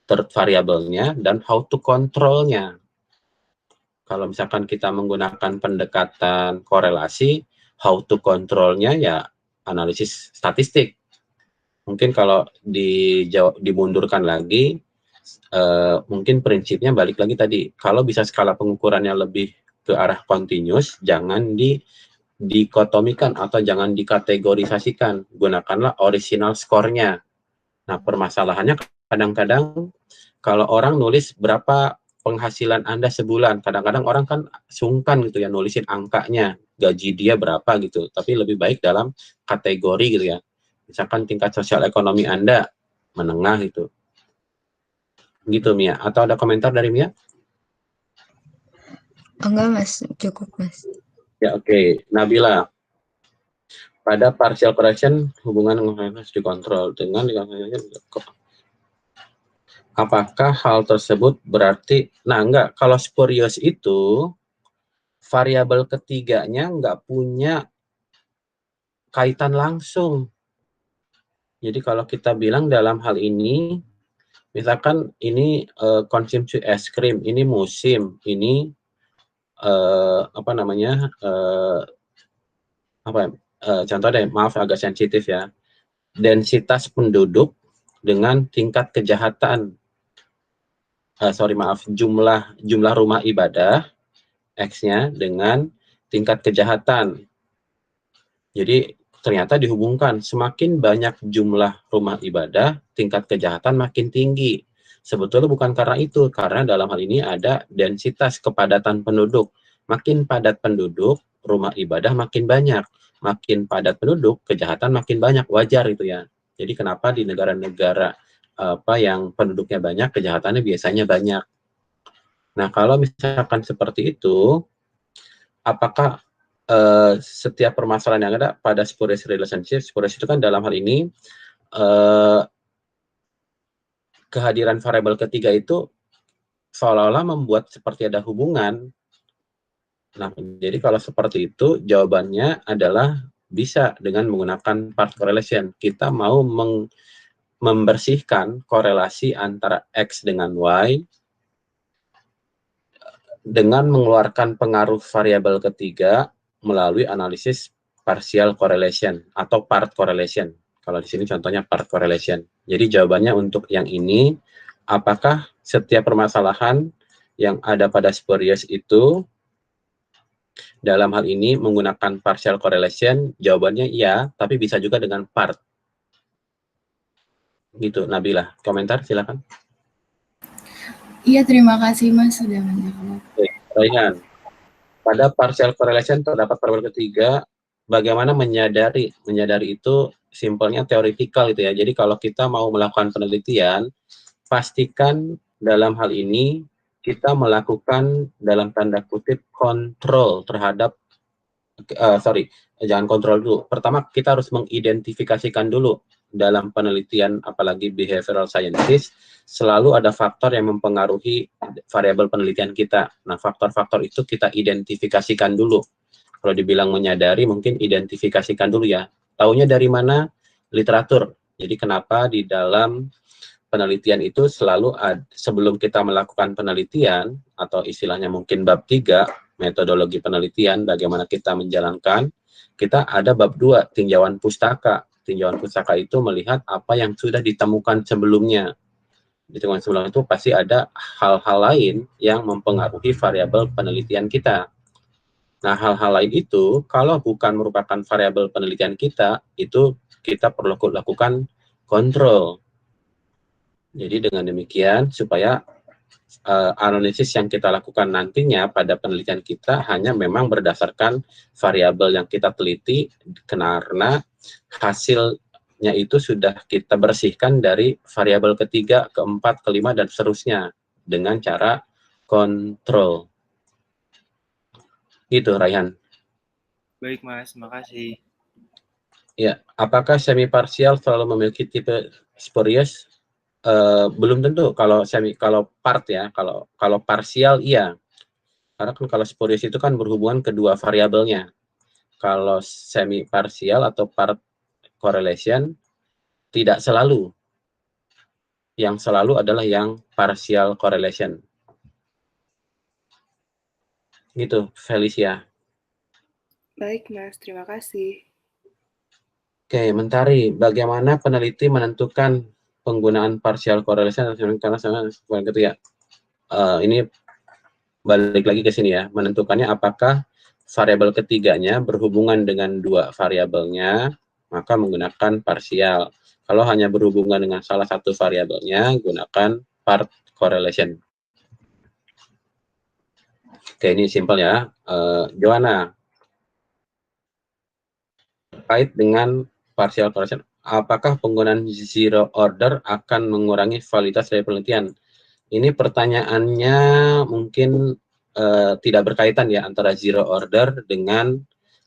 third variabelnya dan how to control-nya. Kalau misalkan kita menggunakan pendekatan korelasi, how to control-nya ya analisis statistik. Mungkin kalau dimundurkan lagi, mungkin prinsipnya balik lagi tadi. Kalau bisa skala pengukurannya lebih ke arah continuous, jangan dikotomikan atau jangan dikategorisasikan. Gunakanlah original score-nya. Nah, permasalahannya kadang-kadang kalau orang nulis berapa penghasilan Anda sebulan, kadang-kadang orang kan sungkan gitu ya nulisin angkanya, gaji dia berapa gitu. Tapi lebih baik dalam kategori gitu ya. Misalkan tingkat sosial ekonomi Anda menengah gitu. Gitu Mia. Atau ada komentar dari Mia? Enggak Mas, cukup Mas. Ya oke. Nabila. Pada partial correction hubungan harus dikontrol dengan apakah hal tersebut berarti, nah enggak, kalau spurious itu variabel ketiganya enggak punya kaitan langsung. Jadi kalau kita bilang dalam hal ini, misalkan ini konsumsi es krim, ini musim, ini contoh deh, maaf agak sensitif ya, densitas penduduk dengan tingkat kejahatan, jumlah rumah ibadah X-nya dengan tingkat kejahatan. Jadi ternyata dihubungkan, semakin banyak jumlah rumah ibadah, tingkat kejahatan makin tinggi. Sebetulnya bukan karena itu, karena dalam hal ini ada densitas kepadatan penduduk. Makin padat penduduk, rumah ibadah makin banyak. Makin padat penduduk, kejahatan makin banyak, wajar itu ya. Jadi kenapa di negara-negara yang penduduknya banyak, kejahatannya biasanya banyak. Nah, kalau misalkan seperti itu, apakah setiap permasalahan yang ada pada spurious relationship, spurious itu kan dalam hal ini kehadiran variabel ketiga itu seolah-olah membuat seperti ada hubungan. Nah, jadi kalau seperti itu jawabannya adalah bisa dengan menggunakan part correlation. Kita mau membersihkan korelasi antara X dengan Y dengan mengeluarkan pengaruh variabel ketiga melalui analisis partial correlation atau part correlation. Kalau di sini contohnya part correlation. Jadi jawabannya untuk yang ini, apakah setiap permasalahan yang ada pada spurious itu dalam hal ini menggunakan partial correlation? Jawabannya iya, tapi bisa juga dengan part. Gitu, Nabila. Komentar silakan. Iya, terima kasih Mas sudah menjawab. Raihan. Pada partial correlation terdapat variabel ketiga, bagaimana menyadari? Menyadari itu simpelnya teoretikal itu ya. Jadi kalau kita mau melakukan penelitian, pastikan dalam hal ini kita melakukan dalam tanda kutip kontrol terhadap jangan kontrol dulu. Pertama kita harus mengidentifikasikan dulu dalam penelitian, apalagi behavioral scientist, selalu ada faktor yang mempengaruhi variabel penelitian kita. Nah, faktor-faktor itu kita identifikasikan dulu. Kalau dibilang menyadari, mungkin identifikasikan dulu ya. Taunya dari mana? Literatur. Jadi kenapa di dalam penelitian itu selalu sebelum kita melakukan penelitian, atau istilahnya mungkin bab 3, metodologi penelitian, bagaimana kita menjalankan, kita ada bab 2, tinjauan pustaka. Tinjauan pustaka itu melihat apa yang sudah ditemukan sebelumnya. Di tinjauan sebelumnya itu pasti ada hal-hal lain yang mempengaruhi variabel penelitian kita. Nah, hal-hal lain itu, kalau bukan merupakan variabel penelitian kita, itu kita perlu lakukan kontrol. Jadi dengan demikian, supaya analisis yang kita lakukan nantinya pada penelitian kita hanya memang berdasarkan variabel yang kita teliti, karena hasilnya itu sudah kita bersihkan dari variabel ketiga, keempat, kelima, dan seterusnya dengan cara kontrol. Gitu, Raihan. Baik, Mas. Makasih. Ya, apakah semi parsial selalu memiliki tipe spurious? Belum tentu. Kalau part ya, kalau parsial iya. Karena kan kalau spurious itu kan berhubungan kedua variabelnya. Kalau semi parsial atau part correlation tidak selalu. Yang selalu adalah yang partial correlation. Gitu, Felicia. Baik, Mas. Terima kasih. Oke, Mentari, bagaimana peneliti menentukan penggunaan partial correlation karena sama gitu ya. Ini balik lagi ke sini ya, menentukannya apakah variabel ketiganya berhubungan dengan dua variabelnya, maka menggunakan partial. Kalau hanya berhubungan dengan salah satu variabelnya, gunakan part correlation. Oke, ini simpel ya. Joanna, terkait dengan partial correlation, apakah penggunaan zero order akan mengurangi validitas dari penelitian? Ini pertanyaannya mungkin tidak berkaitan ya antara zero order dengan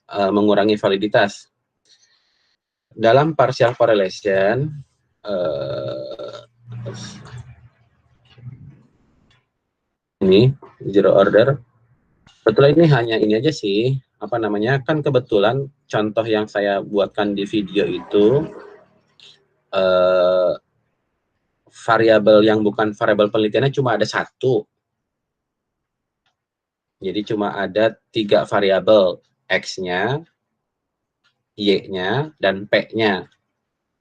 mengurangi validitas. Dalam partial correlation, ini zero order, betul ini hanya ini aja sih, apa namanya, kan kebetulan contoh yang saya buatkan di video itu variabel yang bukan variabel penelitiannya cuma ada satu. Jadi cuma ada 3 variabel, X-nya, Y-nya, dan P-nya.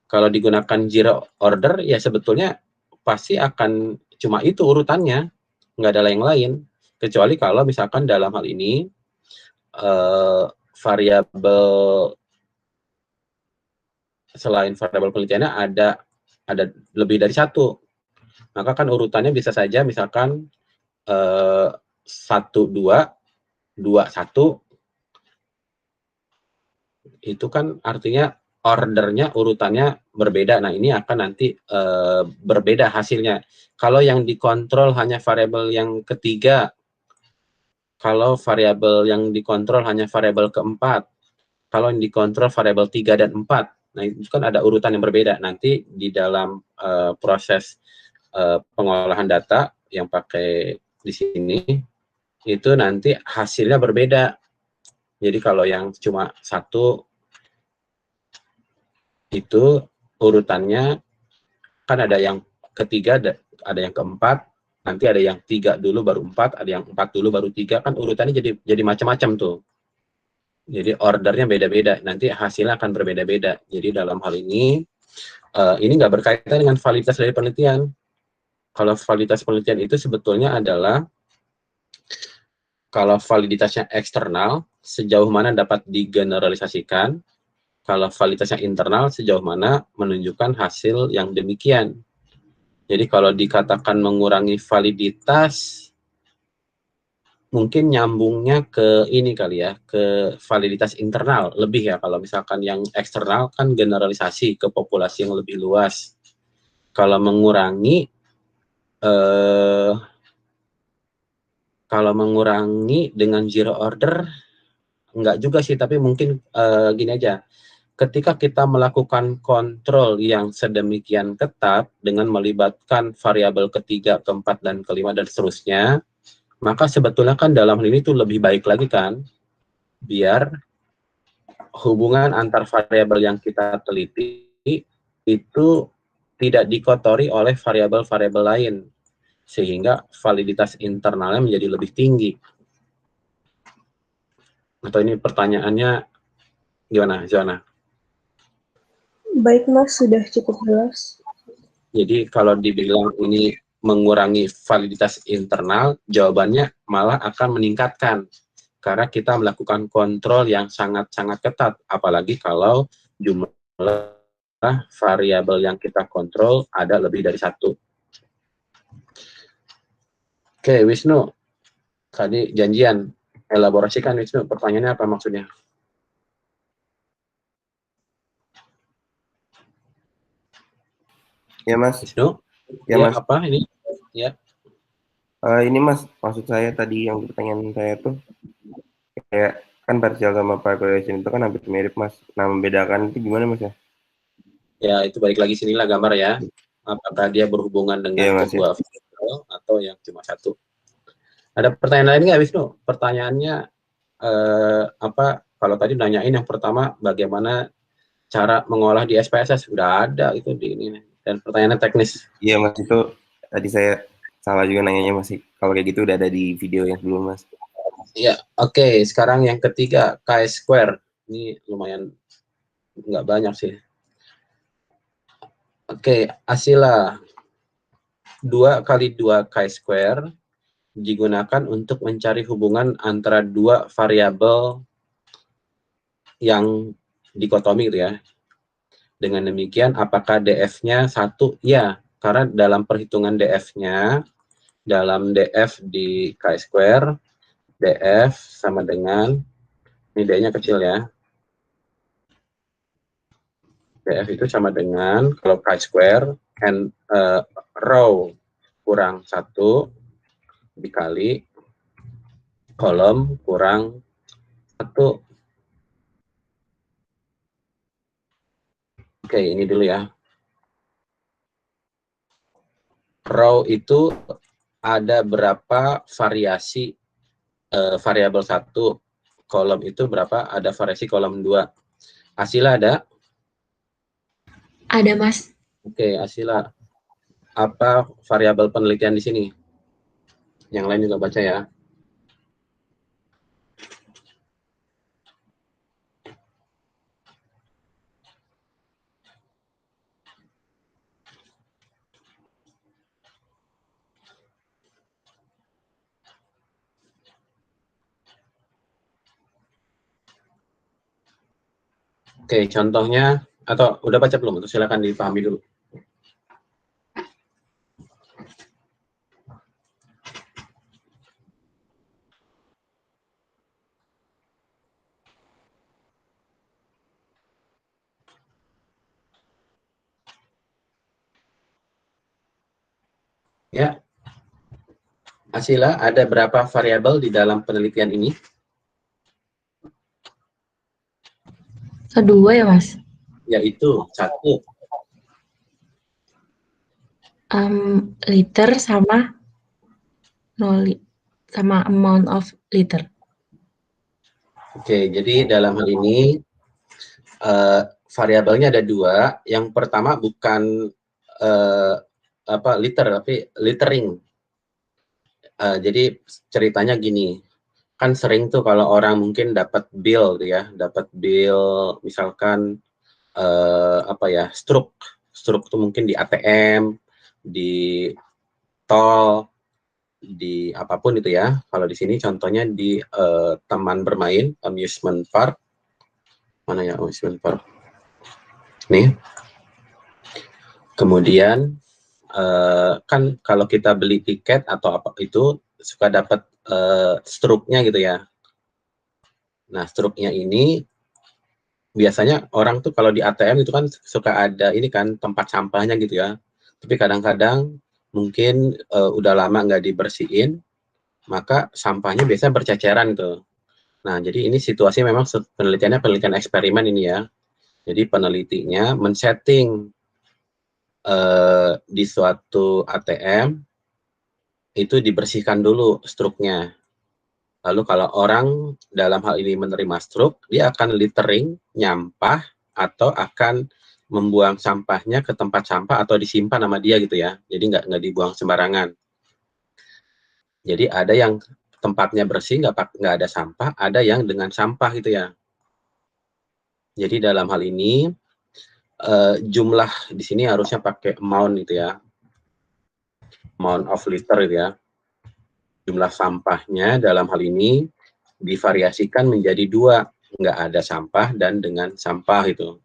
Kalau digunakan zero order, ya sebetulnya pasti akan cuma itu urutannya, nggak ada yang lain. Kecuali kalau misalkan dalam hal ini variabel selain variabel penelitiannya ada lebih dari satu, maka kan urutannya bisa saja misalkan 1, 2, 2, 1, itu kan artinya ordernya, urutannya berbeda. Nah, ini akan nanti berbeda hasilnya. Kalau yang dikontrol hanya variabel yang ketiga, kalau variabel yang dikontrol hanya variabel keempat, kalau yang dikontrol variabel 3 dan 4, nah itu kan ada urutan yang berbeda. Nanti di dalam proses pengolahan data yang pakai di sini, itu nanti hasilnya berbeda. Jadi kalau yang cuma satu, itu urutannya kan ada yang ketiga, ada yang keempat, nanti ada yang 3 dulu baru 4, ada yang 4 dulu baru 3, kan urutannya jadi macam-macam tuh. Jadi ordernya beda-beda, nanti hasilnya akan berbeda-beda. Jadi dalam hal ini nggak berkaitan dengan validitas dari penelitian. Kalau validitas penelitian itu sebetulnya adalah kalau validitasnya eksternal, sejauh mana dapat digeneralisasikan. Kalau validitasnya internal, sejauh mana menunjukkan hasil yang demikian. Jadi kalau dikatakan mengurangi validitas, mungkin nyambungnya ke ini kali ya, ke validitas internal lebih ya. Kalau misalkan yang eksternal kan generalisasi ke populasi yang lebih luas. Kalau mengurangi, kalau mengurangi dengan zero order, enggak juga sih, tapi mungkin gini aja. Ketika kita melakukan kontrol yang sedemikian ketat dengan melibatkan variabel ketiga, keempat, dan kelima, dan seterusnya, maka sebetulnya kan dalam hal ini tuh lebih baik lagi kan, biar hubungan antar variabel yang kita teliti itu tidak dikotori oleh variabel-variabel lain, sehingga validitas internalnya menjadi lebih tinggi. Atau ini pertanyaannya gimana, Zona? Baik Mas, sudah cukup jelas. Jadi kalau dibilang ini mengurangi validitas internal, jawabannya malah akan meningkatkan. Karena kita melakukan kontrol yang sangat-sangat ketat, apalagi kalau jumlah variabel yang kita kontrol ada lebih dari satu. Oke, Wisnu, tadi janjian, elaborasikan Wisnu, pertanyaannya apa maksudnya? Ya Mas. Wisnu? Ya, Ya, Mas. apa ini? Ya. Ini Mas, maksud saya tadi yang pertanyaan saya tuh kayak kan partial sama population itu kan hampir mirip Mas. Nah, membedakan itu gimana Mas ya? Ya, itu balik lagi sinilah gambar ya. Apakah dia berhubungan dengan Mas, sebuah variabel atau yang cuma satu? Ada pertanyaan lain nggak, Wisnu? Pertanyaannya apa? Kalau tadi nanyain yang pertama bagaimana cara mengolah di SPSS, sudah ada itu di ini. Dan pertanyaannya teknis. Iya Mas, itu tadi saya salah juga nanyanya Mas. Kalau kayak gitu udah ada di video yang sebelum Mas. Iya, oke. Sekarang yang ketiga, chi-square. Ini lumayan nggak banyak sih. Oke, Asila. 2 kali 2 chi-square digunakan untuk mencari hubungan antara dua variabel yang dikotomi gitu ya. Dengan demikian, apakah DF-nya 1? Ya, karena dalam perhitungan DF-nya, dalam DF di chi-square, DF sama dengan, ini D-nya kecil ya, DF itu sama dengan, kalau chi-square, row kurang 1 dikali kolom kurang 1. Oke, ini dulu ya. Row itu ada berapa variasi variabel 1, kolom itu berapa, ada variasi kolom 2. Asila ada? Ada, Mas. Oke, Asila. Apa variabel penelitian di sini? Yang lain juga baca ya. Oke, contohnya, atau udah baca belum? Atau silakan dipahami dulu. Ya, Asila, ada berapa variabel di dalam penelitian ini? Kedua ya, Mas? Yaitu 1. Liter sama sama amount of liter. Oke, jadi dalam hal ini variabelnya ada 2. Yang pertama bukan liter, tapi litering. Jadi ceritanya gini, kan sering tuh kalau orang mungkin dapat bill ya, dapat bill misalkan struk tuh mungkin di ATM, di tol, di apapun itu ya. Kalau di sini contohnya di taman bermain, amusement park. Mana ya amusement park? Nih. Kemudian kan kalau kita beli tiket atau apa itu suka dapat struknya gitu ya. Nah, struknya ini biasanya orang tuh kalau di ATM itu kan suka ada ini kan tempat sampahnya gitu ya. Tapi kadang-kadang mungkin udah lama nggak dibersihin, maka sampahnya biasa berceceran tuh. Nah, jadi ini situasi memang penelitiannya penelitian eksperimen ini ya. Jadi penelitinya men-setting di suatu ATM itu dibersihkan dulu struknya. Lalu kalau orang dalam hal ini menerima struk, dia akan littering, nyampah, atau akan membuang sampahnya ke tempat sampah atau disimpan sama dia gitu ya. Jadi nggak dibuang sembarangan. Jadi ada yang tempatnya bersih, nggak ada sampah, ada yang dengan sampah gitu ya. Jadi dalam hal ini jumlah di sini harusnya pakai amount gitu ya, amount of liter gitu ya. Jumlah sampahnya dalam hal ini divariasikan menjadi 2, nggak ada sampah dan dengan sampah itu.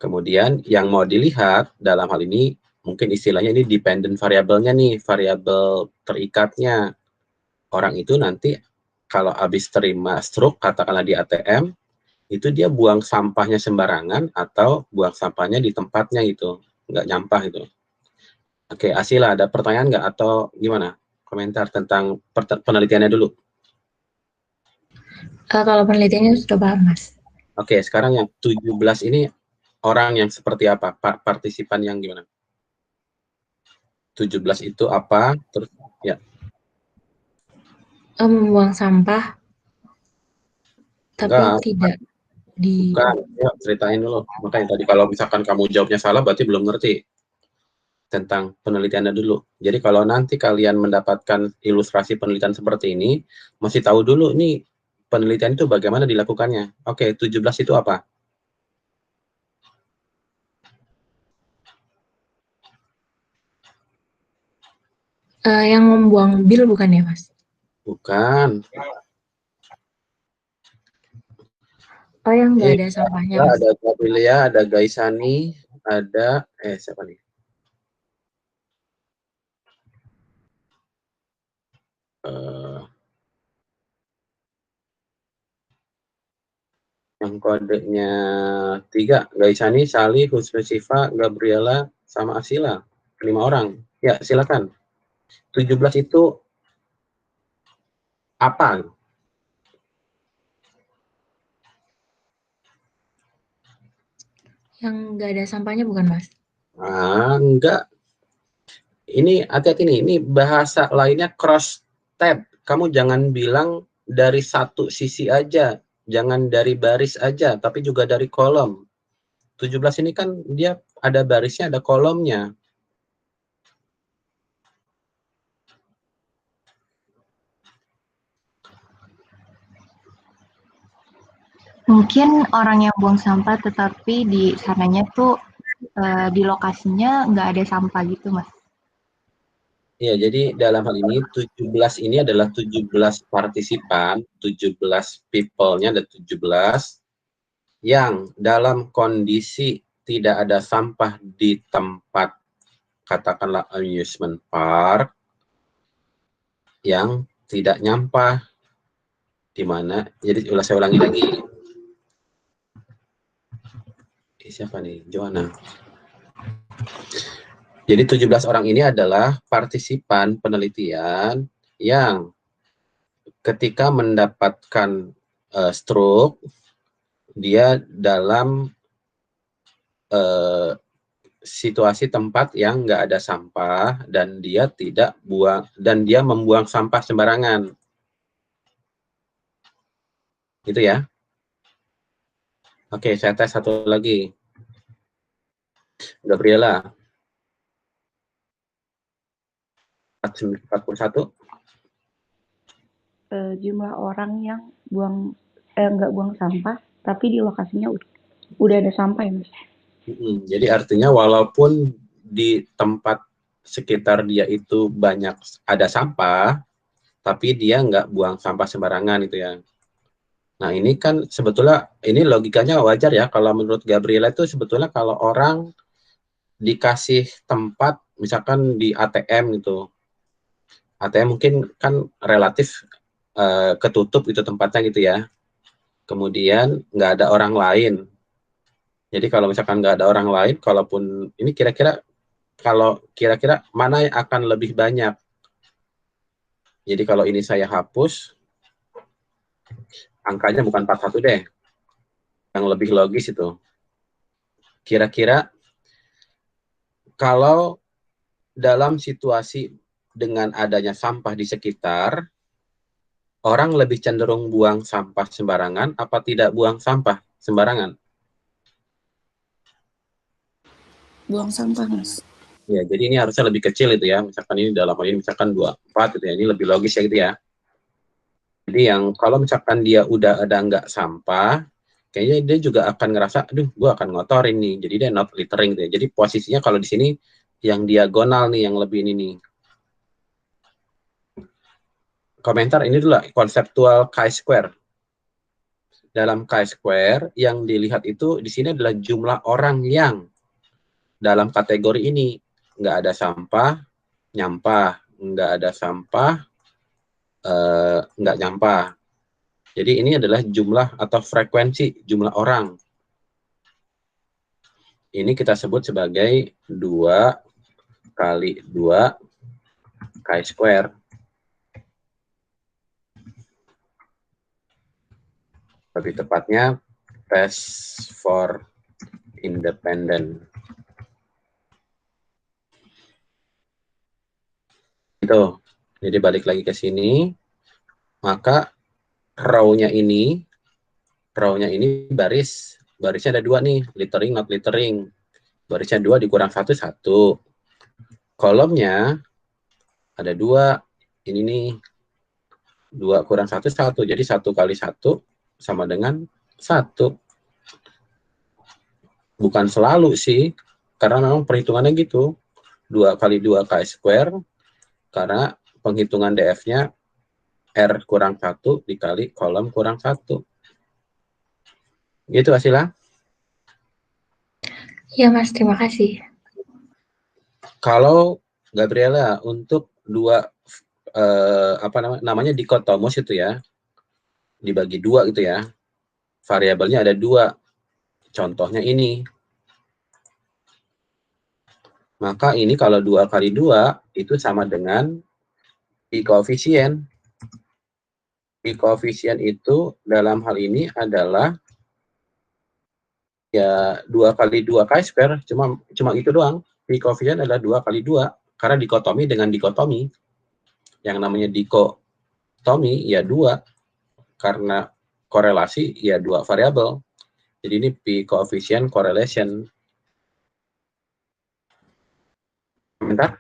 Kemudian yang mau dilihat dalam hal ini mungkin istilahnya ini dependent variabelnya nih, variabel terikatnya. Orang itu nanti kalau habis terima struk katakanlah di ATM, itu dia buang sampahnya sembarangan atau buang sampahnya di tempatnya gitu, nggak nyampah itu. Oke, Asila ada pertanyaan nggak atau gimana? Komentar tentang penelitiannya dulu. Kalau penelitiannya sudah paham, Mas. Oke, sekarang yang 17 ini orang yang seperti apa? Partisipan yang gimana? 17 itu apa? Terus ya. Membuang sampah, tapi Enggak. tidak di... Bukan, ya, ceritain dulu. Makanya tadi kalau misalkan kamu jawabnya salah, berarti belum ngerti tentang penelitiannya dulu. Jadi kalau nanti kalian mendapatkan ilustrasi penelitian seperti ini, masih tahu dulu nih penelitian itu bagaimana dilakukannya. Oke, 17 itu apa? Yang membuang bil bukan ya, Mas? Bukan. Oh, yang nggak ada sampahnya, Mas. Ada Gabriela, ada Gaisani, ada siapa nih? Yang kodenya 3, Gaisani, Sali, Husnu Sifa, Gabriela, sama Asila. 5 orang. Ya, silakan. 17 itu apa? Yang nggak ada sampahnya bukan, Mas? Enggak. Ini hati-hati nih, ini bahasa lainnya cross tab. Kamu jangan bilang dari satu sisi aja, jangan dari baris aja, tapi juga dari kolom. 17 ini kan dia ada barisnya, ada kolomnya. Mungkin orang yang buang sampah tetapi di sananya tuh di lokasinya nggak ada sampah gitu, Mas. Ya, jadi dalam hal ini 17 ini adalah 17 partisipan, 17 people-nya ada 17 yang dalam kondisi tidak ada sampah di tempat katakanlah amusement park yang tidak nyampah. Di mana? Jadi saya ulangi lagi. Siapa nih? Joanna. Jadi 17 orang ini adalah partisipan penelitian yang ketika mendapatkan stroke, dia dalam situasi tempat yang nggak ada sampah dan dia tidak buang dan dia membuang sampah sembarangan. Gitu ya. Oke, saya tes satu lagi. Gabriela. 41. Jumlah orang yang nggak buang sampah, tapi di lokasinya udah ada sampah ya, Mas? Jadi artinya walaupun di tempat sekitar dia itu banyak ada sampah, tapi dia nggak buang sampah sembarangan itu ya. Nah ini kan sebetulnya, ini logikanya wajar ya, kalau menurut Gabriela itu sebetulnya kalau orang dikasih tempat, misalkan di ATM gitu, ATM mungkin kan relatif ketutup itu tempatnya gitu ya. Kemudian nggak ada orang lain. Jadi kalau misalkan nggak ada orang lain, kalaupun ini kira-kira kalau kira-kira mana yang akan lebih banyak. Jadi kalau ini saya hapus, angkanya bukan 41 deh. Yang lebih logis itu. Kira-kira kalau dalam situasi dengan adanya sampah di sekitar, orang lebih cenderung buang sampah sembarangan apa tidak buang sampah sembarangan? Buang sampah, Mas. Ya, jadi ini harusnya lebih kecil itu ya. Misalkan ini dalam hal ini misalkan 24 gitu ya. Ini lebih logis ya gitu ya. Jadi yang kalau misalkan dia udah ada nggak sampah, kayaknya dia juga akan ngerasa, aduh, gue akan ngotorin nih. Jadi dia not littering gitu ya. Jadi posisinya kalau di sini yang diagonal nih, yang lebih ini nih. Komentar ini dulu lah, konseptual chi-square. Dalam chi-square yang dilihat itu di sini adalah jumlah orang yang dalam kategori ini nggak ada sampah, nyampah, nggak ada sampah, nggak nyampah. Jadi ini adalah jumlah atau frekuensi jumlah orang. Ini kita sebut sebagai 2 kali 2 chi-square. Lebih tepatnya test for independent. Itu. Jadi balik lagi ke sini, maka row-nya ini barisnya ada 2 nih, littering not littering. Barisnya 2 dikurang 1, 1. Kolomnya ada 2, ini nih, 2 kurang 1, 1. Jadi 1 kali 1 sama dengan 1. Bukan selalu sih, karena memang perhitungannya gitu. 2 kali 2 chi-square, karena penghitungan DF-nya R kurang 1 dikali kolom kurang 1. Gitu Asila? Iya Mas, terima kasih. Kalau Gabriela untuk 2 namanya dikotomus itu ya, dibagi 2 gitu ya, variabelnya ada 2, contohnya ini, maka ini kalau 2 kali 2 itu sama dengan P koefisien. P koefisien itu dalam hal ini adalah ya 2 kali 2 chi-square, cuma itu doang. P koefisien adalah 2 kali 2, karena dikotomi dengan dikotomi. Yang namanya dikotomi ya 2, karena korelasi ya 2 variabel. Jadi ini P koefisien correlation. Komentar,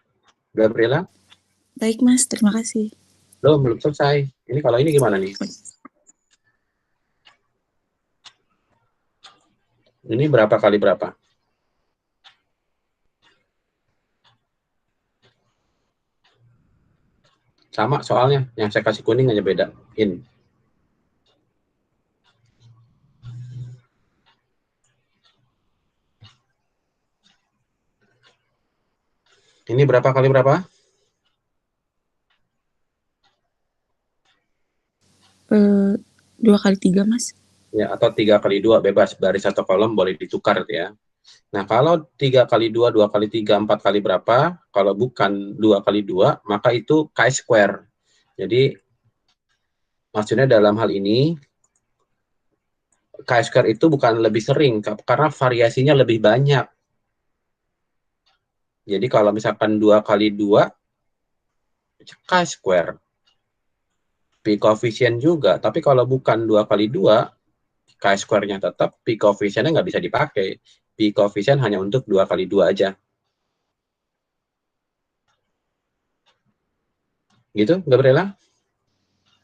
Gabriela? Baik Mas, terima kasih. Belum selesai. Ini kalau ini gimana nih? Ini berapa kali berapa? Sama soalnya, yang saya kasih kuning hanya bedain. Ini berapa kali berapa? 2 kali 3 Mas. Ya, atau 3 kali 2 bebas, baris atau kolom boleh ditukar gitu ya. Nah, kalau 3 kali 2, 2 kali 3, 4 kali berapa? Kalau bukan 2 kali 2, maka itu chi-square. Jadi, maksudnya dalam hal ini, chi-square itu bukan lebih sering, karena variasinya lebih banyak. Jadi, kalau misalkan 2 kali 2, chi-square. P koefisien juga, tapi kalau bukan 2 kali 2, chi-square-nya tetap, P koefisiennya nggak bisa dipakai. P koefisien hanya untuk 2 kali 2 aja. Gitu, Gabriela?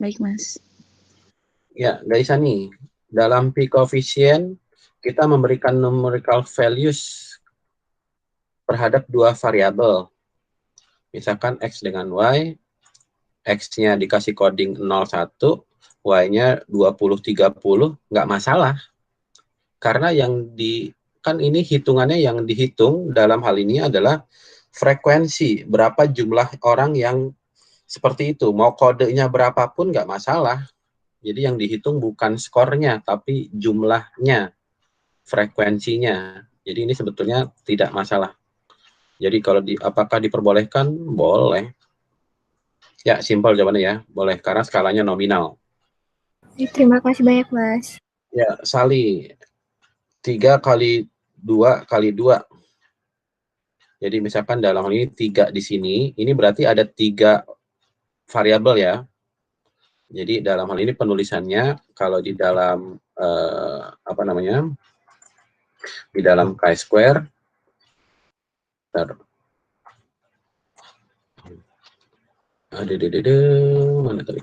Baik Mas. Ya, nggak bisa nih. Dalam P koefisien, kita memberikan numerical values terhadap 2 variabel. Misalkan X dengan Y, X-nya dikasih coding 01, Y-nya 20, 30, nggak masalah. Karena kan ini hitungannya yang dihitung dalam hal ini adalah frekuensi, berapa jumlah orang yang seperti itu. Mau kodenya berapapun nggak masalah. Jadi yang dihitung bukan skornya, tapi jumlahnya, frekuensinya. Jadi ini sebetulnya tidak masalah. Jadi kalau apakah diperbolehkan? Boleh. Ya, simpel jawabannya ya. Boleh, karena skalanya nominal. Terima kasih banyak, Mas. Ya, Sali. 3 kali 2 kali 2. Jadi misalkan dalam hal ini 3 di sini, ini berarti ada 3 variabel ya. Jadi dalam hal ini penulisannya, kalau di dalam, di dalam chi-square, mana tadi?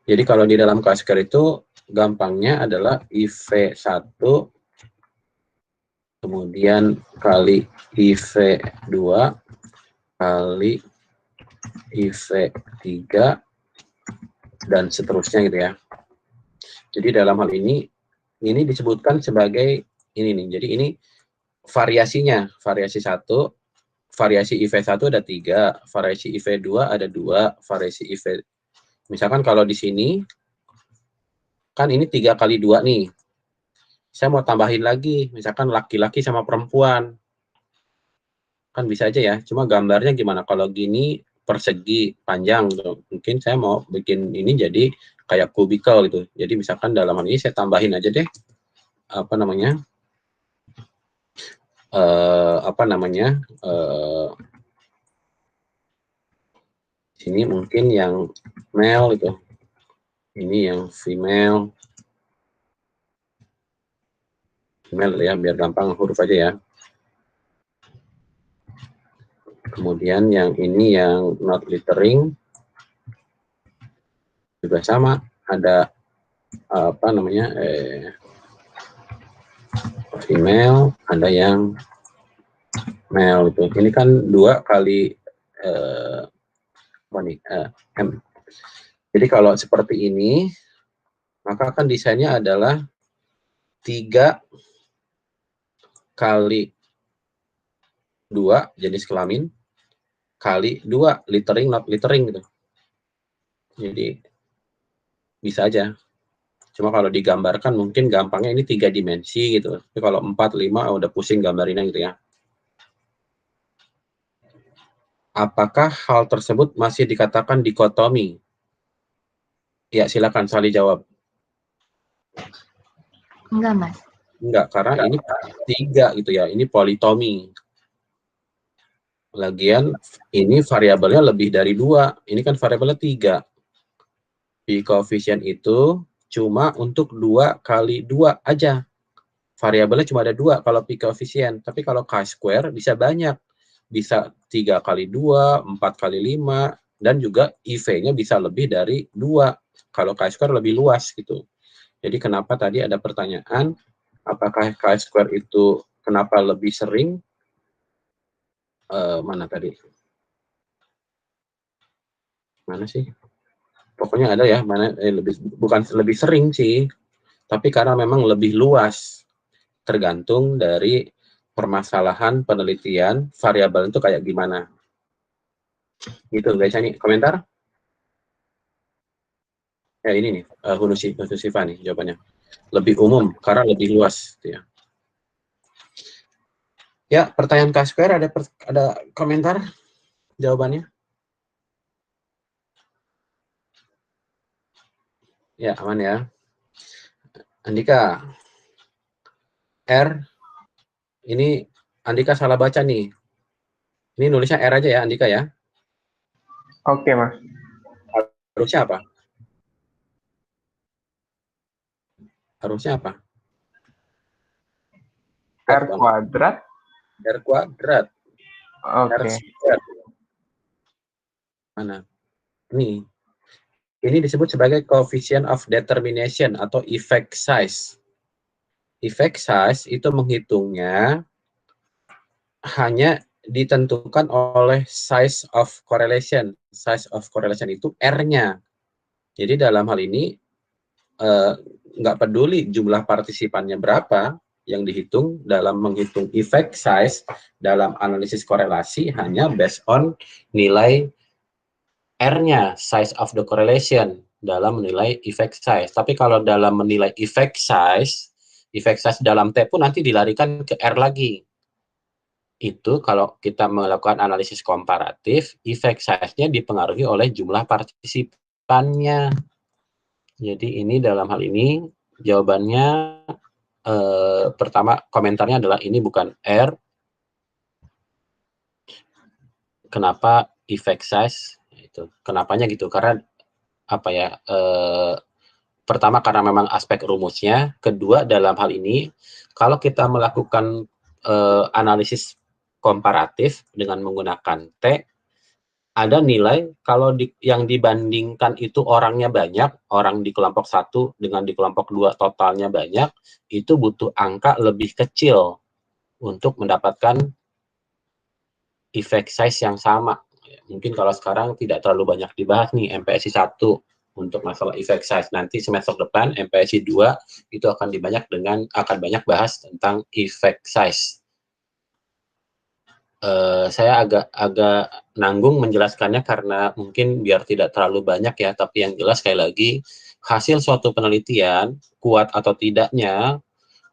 Jadi kalau di dalam chi-square itu gampangnya adalah IV1 kemudian kali IV2 kali IV3 dan seterusnya gitu ya. Jadi dalam hal ini disebutkan sebagai ini nih. Jadi ini variasinya, variasi 1, variasi IV1 ada 3, variasi IV2 ada 2, variasi IV. Misalkan kalau di sini, kan ini 3 kali 2 nih. Saya mau tambahin lagi, misalkan laki-laki sama perempuan. Kan bisa aja ya, cuma gambarnya gimana? Kalau gini persegi panjang gitu. Mungkin saya mau bikin ini jadi kayak kubikel gitu. Jadi misalkan dalam hal ini saya tambahin aja deh, sini mungkin yang male itu, ini yang female ya, biar gampang huruf aja ya. Kemudian yang ini yang not littering juga sama, ada female, ada yang male itu. Ini kan 2 kali M. Jadi kalau seperti ini, maka kan desainnya adalah 3 kali 2 jenis kelamin kali 2 littering not littering gitu. Jadi bisa aja. Cuma kalau digambarkan mungkin gampangnya ini 3 dimensi gitu. Tapi kalau 4, 5 udah pusing gambarinnya gitu ya. Apakah hal tersebut masih dikatakan dikotomi? Ya, silakan Sali jawab. Enggak, Mas. Enggak, karena ini 3 gitu ya. Ini politomi. Lagian ini variabelnya lebih dari 2. Ini kan variabelnya 3. Pi koefisien itu cuma untuk 2 kali 2 aja. Variabelnya cuma ada 2 kalau pi koefisien. Tapi kalau chi-square bisa banyak. Bisa 3 kali 2, 4 kali 5, dan juga IV-nya bisa lebih dari 2. Kalau chi-square lebih luas gitu. Jadi kenapa tadi ada pertanyaan, apakah chi-square itu kenapa lebih sering? Mana tadi? Mana sih? Pokoknya ada ya, bukan lebih sering sih, tapi karena memang lebih luas, tergantung dari permasalahan penelitian variabel itu kayak gimana. Gitu guys, ini komentar? Ya ini nih, Hunusifa nih jawabannya. Lebih umum, karena lebih luas. Gitu ya. Ya, pertanyaan chi-square ada komentar jawabannya? Ya, aman ya. Andika, R, ini Andika salah baca nih. Ini nulisnya R aja ya, Andika ya. Oke, Mas. Harusnya apa? Harusnya apa? R kuadrat. R kuadrat. Oke. Mana? Ini disebut sebagai coefficient of determination atau effect size. Effect size itu menghitungnya hanya ditentukan oleh size of correlation. Size of correlation itu R-nya. Jadi dalam hal ini nggak peduli jumlah partisipannya berapa, yang dihitung dalam menghitung effect size dalam analisis korelasi hanya based on nilai R-nya, size of the correlation, dalam menilai effect size. Tapi kalau dalam menilai effect size, effect size dalam T pun nanti dilarikan ke R lagi. Itu kalau kita melakukan analisis komparatif, effect size-nya dipengaruhi oleh jumlah partisipannya. Jadi ini dalam hal ini jawabannya pertama komentarnya adalah ini bukan R. Kenapa effect size? Itu kenapanya gitu? Karena apa ya? Pertama karena memang aspek rumusnya. Kedua dalam hal ini kalau kita melakukan analisis komparatif dengan menggunakan T, ada nilai kalau yang dibandingkan itu orangnya banyak, orang di kelompok 1 dengan di kelompok 2 totalnya banyak, itu butuh angka lebih kecil untuk mendapatkan effect size yang sama. Mungkin kalau sekarang tidak terlalu banyak dibahas nih MPSI 1 untuk masalah effect size. Nanti semester depan MPSI 2 itu akan banyak bahas tentang effect size. Saya agak nanggung menjelaskannya karena mungkin biar tidak terlalu banyak ya, tapi yang jelas sekali lagi hasil suatu penelitian kuat atau tidaknya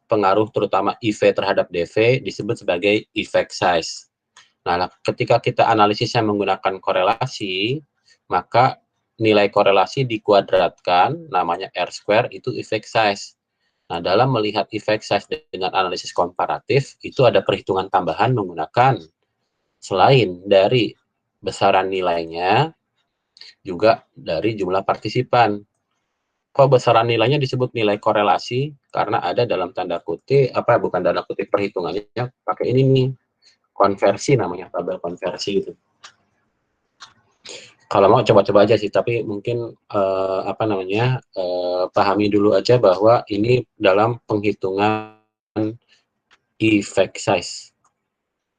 pengaruh terutama IV terhadap DV disebut sebagai effect size. Nah, ketika kita analisisnya menggunakan korelasi, maka nilai korelasi dikuadratkan namanya R², itu effect size. Nah, dalam melihat effect size dengan analisis komparatif itu ada perhitungan tambahan menggunakan selain dari besaran nilainya, juga dari jumlah partisipan. Kok besaran nilainya disebut nilai korelasi? Karena ada dalam tanda kutip, bukan tanda kutip perhitungannya, pakai ini nih, konversi namanya, tabel konversi gitu. Kalau mau coba-coba aja sih, tapi mungkin pahami dulu aja bahwa ini dalam penghitungan effect size.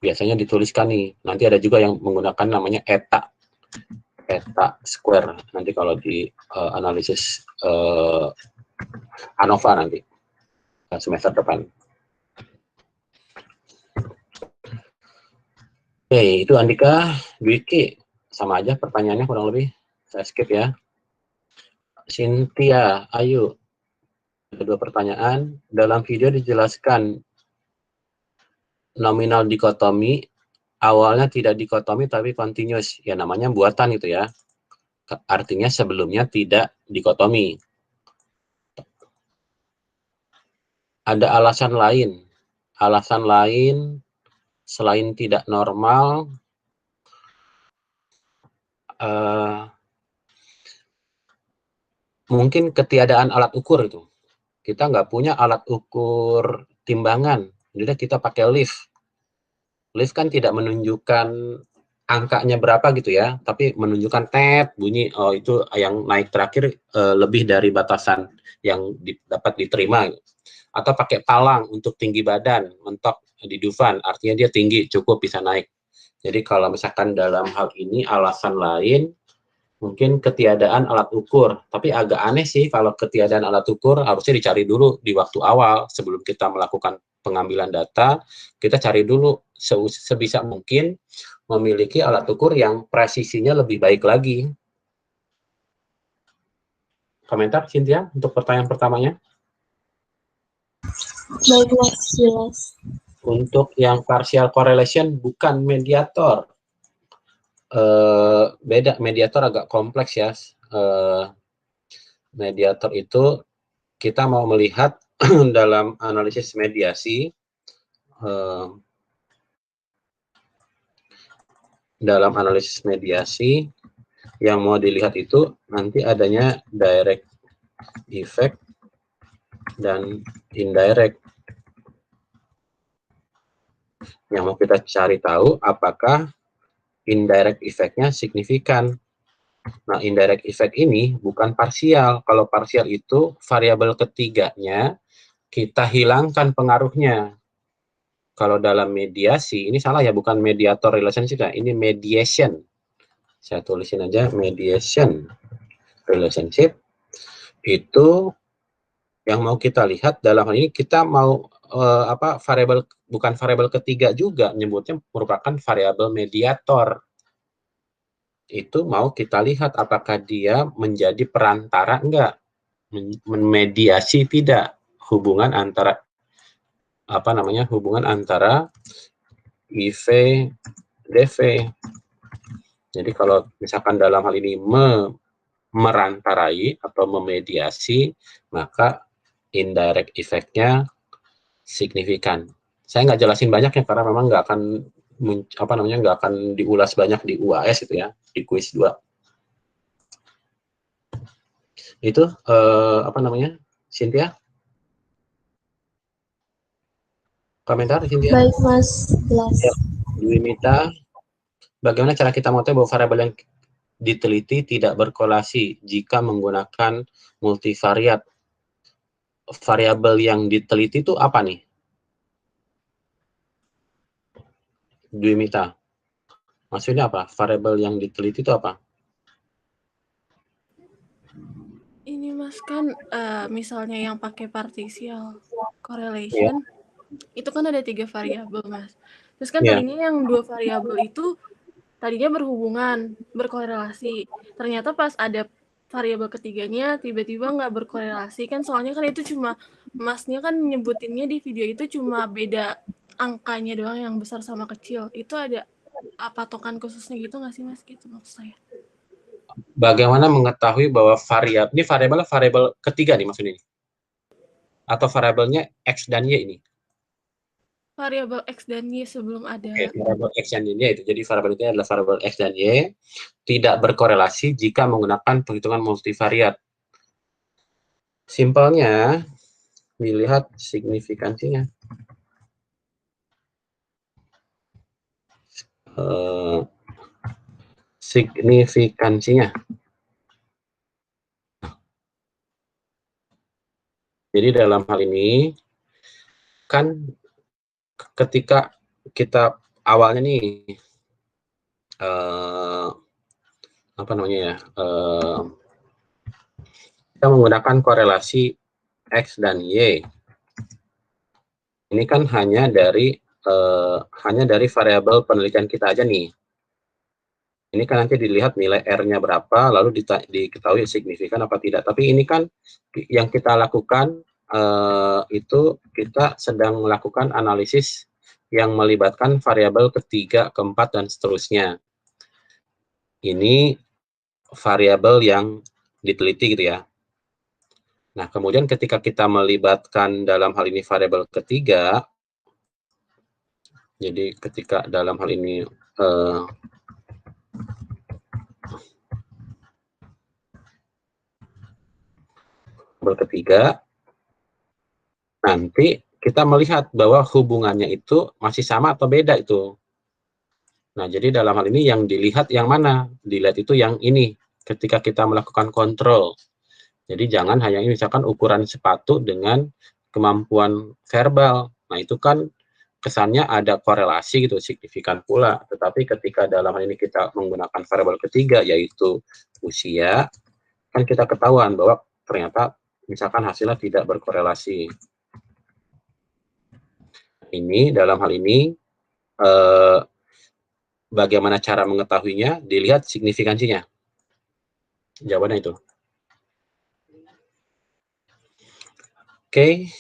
Biasanya dituliskan nih, nanti ada juga yang menggunakan namanya eta square, nanti kalau di analisis ANOVA nanti semester depan. Oke, itu Andika, Dwiki, sama aja pertanyaannya kurang lebih, saya skip ya. Cynthia, Ayu, ada 2 pertanyaan. Dalam video dijelaskan nominal dikotomi, awalnya tidak dikotomi tapi continuous, ya namanya buatan itu ya. Artinya sebelumnya tidak dikotomi. Ada alasan lain selain tidak normal, mungkin ketiadaan alat ukur itu. Kita nggak punya alat ukur timbangan, jadi kita pakai lift. Lift kan tidak menunjukkan angkanya berapa gitu ya, tapi menunjukkan tet bunyi, oh itu yang naik terakhir lebih dari batasan yang dapat diterima. Atau pakai palang untuk tinggi badan, mentok di Dufan, artinya dia tinggi, cukup bisa naik. Jadi kalau misalkan dalam hal ini alasan lain, mungkin ketiadaan alat ukur. Tapi agak aneh sih kalau ketiadaan alat ukur harusnya dicari dulu di waktu awal sebelum kita melakukan pengambilan data. Kita cari dulu sebisa mungkin memiliki alat ukur yang presisinya lebih baik lagi. Komentar Cynthia untuk pertanyaan pertamanya? Baik, Mas, jelas. Untuk yang partial correlation bukan mediator. Beda, mediator agak kompleks ya. Mediator itu kita mau melihat dalam analisis mediasi, yang mau dilihat itu nanti adanya direct effect dan indirect. Yang mau kita cari tahu apakah indirect effect-nya signifikan. Nah, indirect effect ini bukan parsial. Kalau parsial itu variabel ketiganya kita hilangkan pengaruhnya. Kalau dalam mediasi, ini salah ya, bukan mediator relationship ya, ini mediation. Saya tulisin aja mediation relationship. Itu yang mau kita lihat dalam hal ini kita mau variabel, bukan variabel ketiga juga, menyebutnya merupakan variabel mediator. Itu mau kita lihat apakah dia menjadi perantara enggak, memediasi tidak hubungan antara apa namanya, hubungan antara IV DV. Jadi kalau misalkan dalam hal ini merantarai atau memediasi, maka indirect effect-nya signifikan. Saya nggak jelasin banyak ya karena memang nggak akan nggak akan diulas banyak di UAS itu ya, di kuis 2. Itu Cynthia? Komentar Cynthia? Baik Mas, jelas. Ya, Dwimita, bagaimana cara kita mengetahui bahwa variabel yang diteliti tidak berkorelasi jika menggunakan multivariat? Variabel yang diteliti itu apa nih? Dwimita, maksudnya apa? Variabel yang diteliti itu apa? Ini Mas kan misalnya yang pakai partial correlation, itu kan ada 3 variabel Mas. Terus kan tadinya yang 2 variabel itu tadinya berhubungan, berkorelasi. Ternyata pas ada variabel ketiganya tiba-tiba nggak berkorelasi kan, soalnya kan itu cuma Masnya kan nyebutinnya di video itu cuma beda angkanya doang yang besar sama kecil. Itu ada patokan khususnya gitu nggak sih Mas? Gitu maksud saya. Bagaimana mengetahui bahwa variabel ketiga nih maksudnya ini? Atau variabelnya X dan Y ini? Variabel X dan Y sebelum ada. Oke, variabel X dan Y itu. Jadi variabel itu adalah variabel X dan Y tidak berkorelasi jika menggunakan penghitungan multivariat. Simpelnya dilihat signifikansinya. Signifikansinya. Jadi dalam hal ini kan ketika kita awalnya nih kita menggunakan korelasi X dan Y. Ini kan hanya dari variabel penelitian kita aja nih. Ini kan nanti dilihat nilai R-nya berapa, lalu diketahui signifikan apa tidak. Tapi ini kan yang kita lakukan itu kita sedang melakukan analisis yang melibatkan variabel ketiga, keempat, dan seterusnya. Ini variabel yang diteliti gitu ya. Nah, kemudian ketika kita melibatkan dalam hal ini variabel ketiga, jadi ketika dalam hal ini ketiga, nanti kita melihat bahwa hubungannya itu masih sama atau beda itu. Nah, jadi dalam hal ini yang dilihat yang mana? Dilihat itu yang ini, ketika kita melakukan kontrol. Jadi jangan hanya misalkan ukuran sepatu dengan kemampuan verbal. Nah, itu kan kesannya ada korelasi gitu, signifikan pula. Tetapi ketika dalam hal ini kita menggunakan variabel ketiga, yaitu usia, kan kita ketahuan bahwa ternyata misalkan hasilnya tidak berkorelasi. Ini dalam hal ini bagaimana cara mengetahuinya? Dilihat signifikansinya. Jawabannya itu. Oke,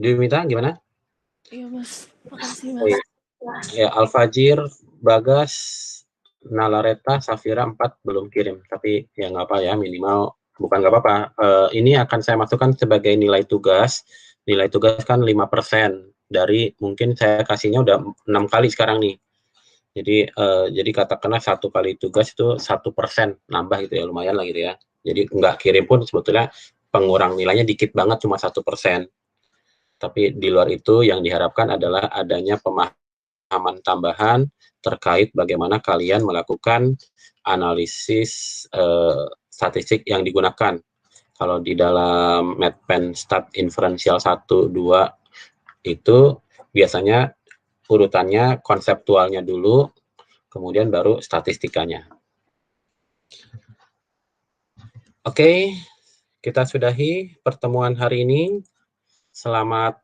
Dwimita gimana? Iya Mas, makasih Mas. Ya, Alfajir, Bagas, Nalareta, Safira 4 belum kirim, tapi ya nggak apa ya, minimal bukan nggak apa-apa. Ini akan saya masukkan sebagai nilai tugas. Nilai tugas kan 5% dari mungkin saya kasihnya udah 6 kali sekarang nih. Jadi katakanlah 1 kali tugas itu 1% nambah gitu ya, lumayan lah gitu ya. Jadi nggak kirim pun sebetulnya pengurang nilainya dikit banget, cuma 1%. Tapi di luar itu yang diharapkan adalah adanya pemahaman tambahan terkait bagaimana kalian melakukan analisis statistik yang digunakan. Kalau di dalam MathPen Stat Inferential 1, 2 itu biasanya urutannya konseptualnya dulu, kemudian baru statistikanya. Oke, kita sudahi pertemuan hari ini. Selamat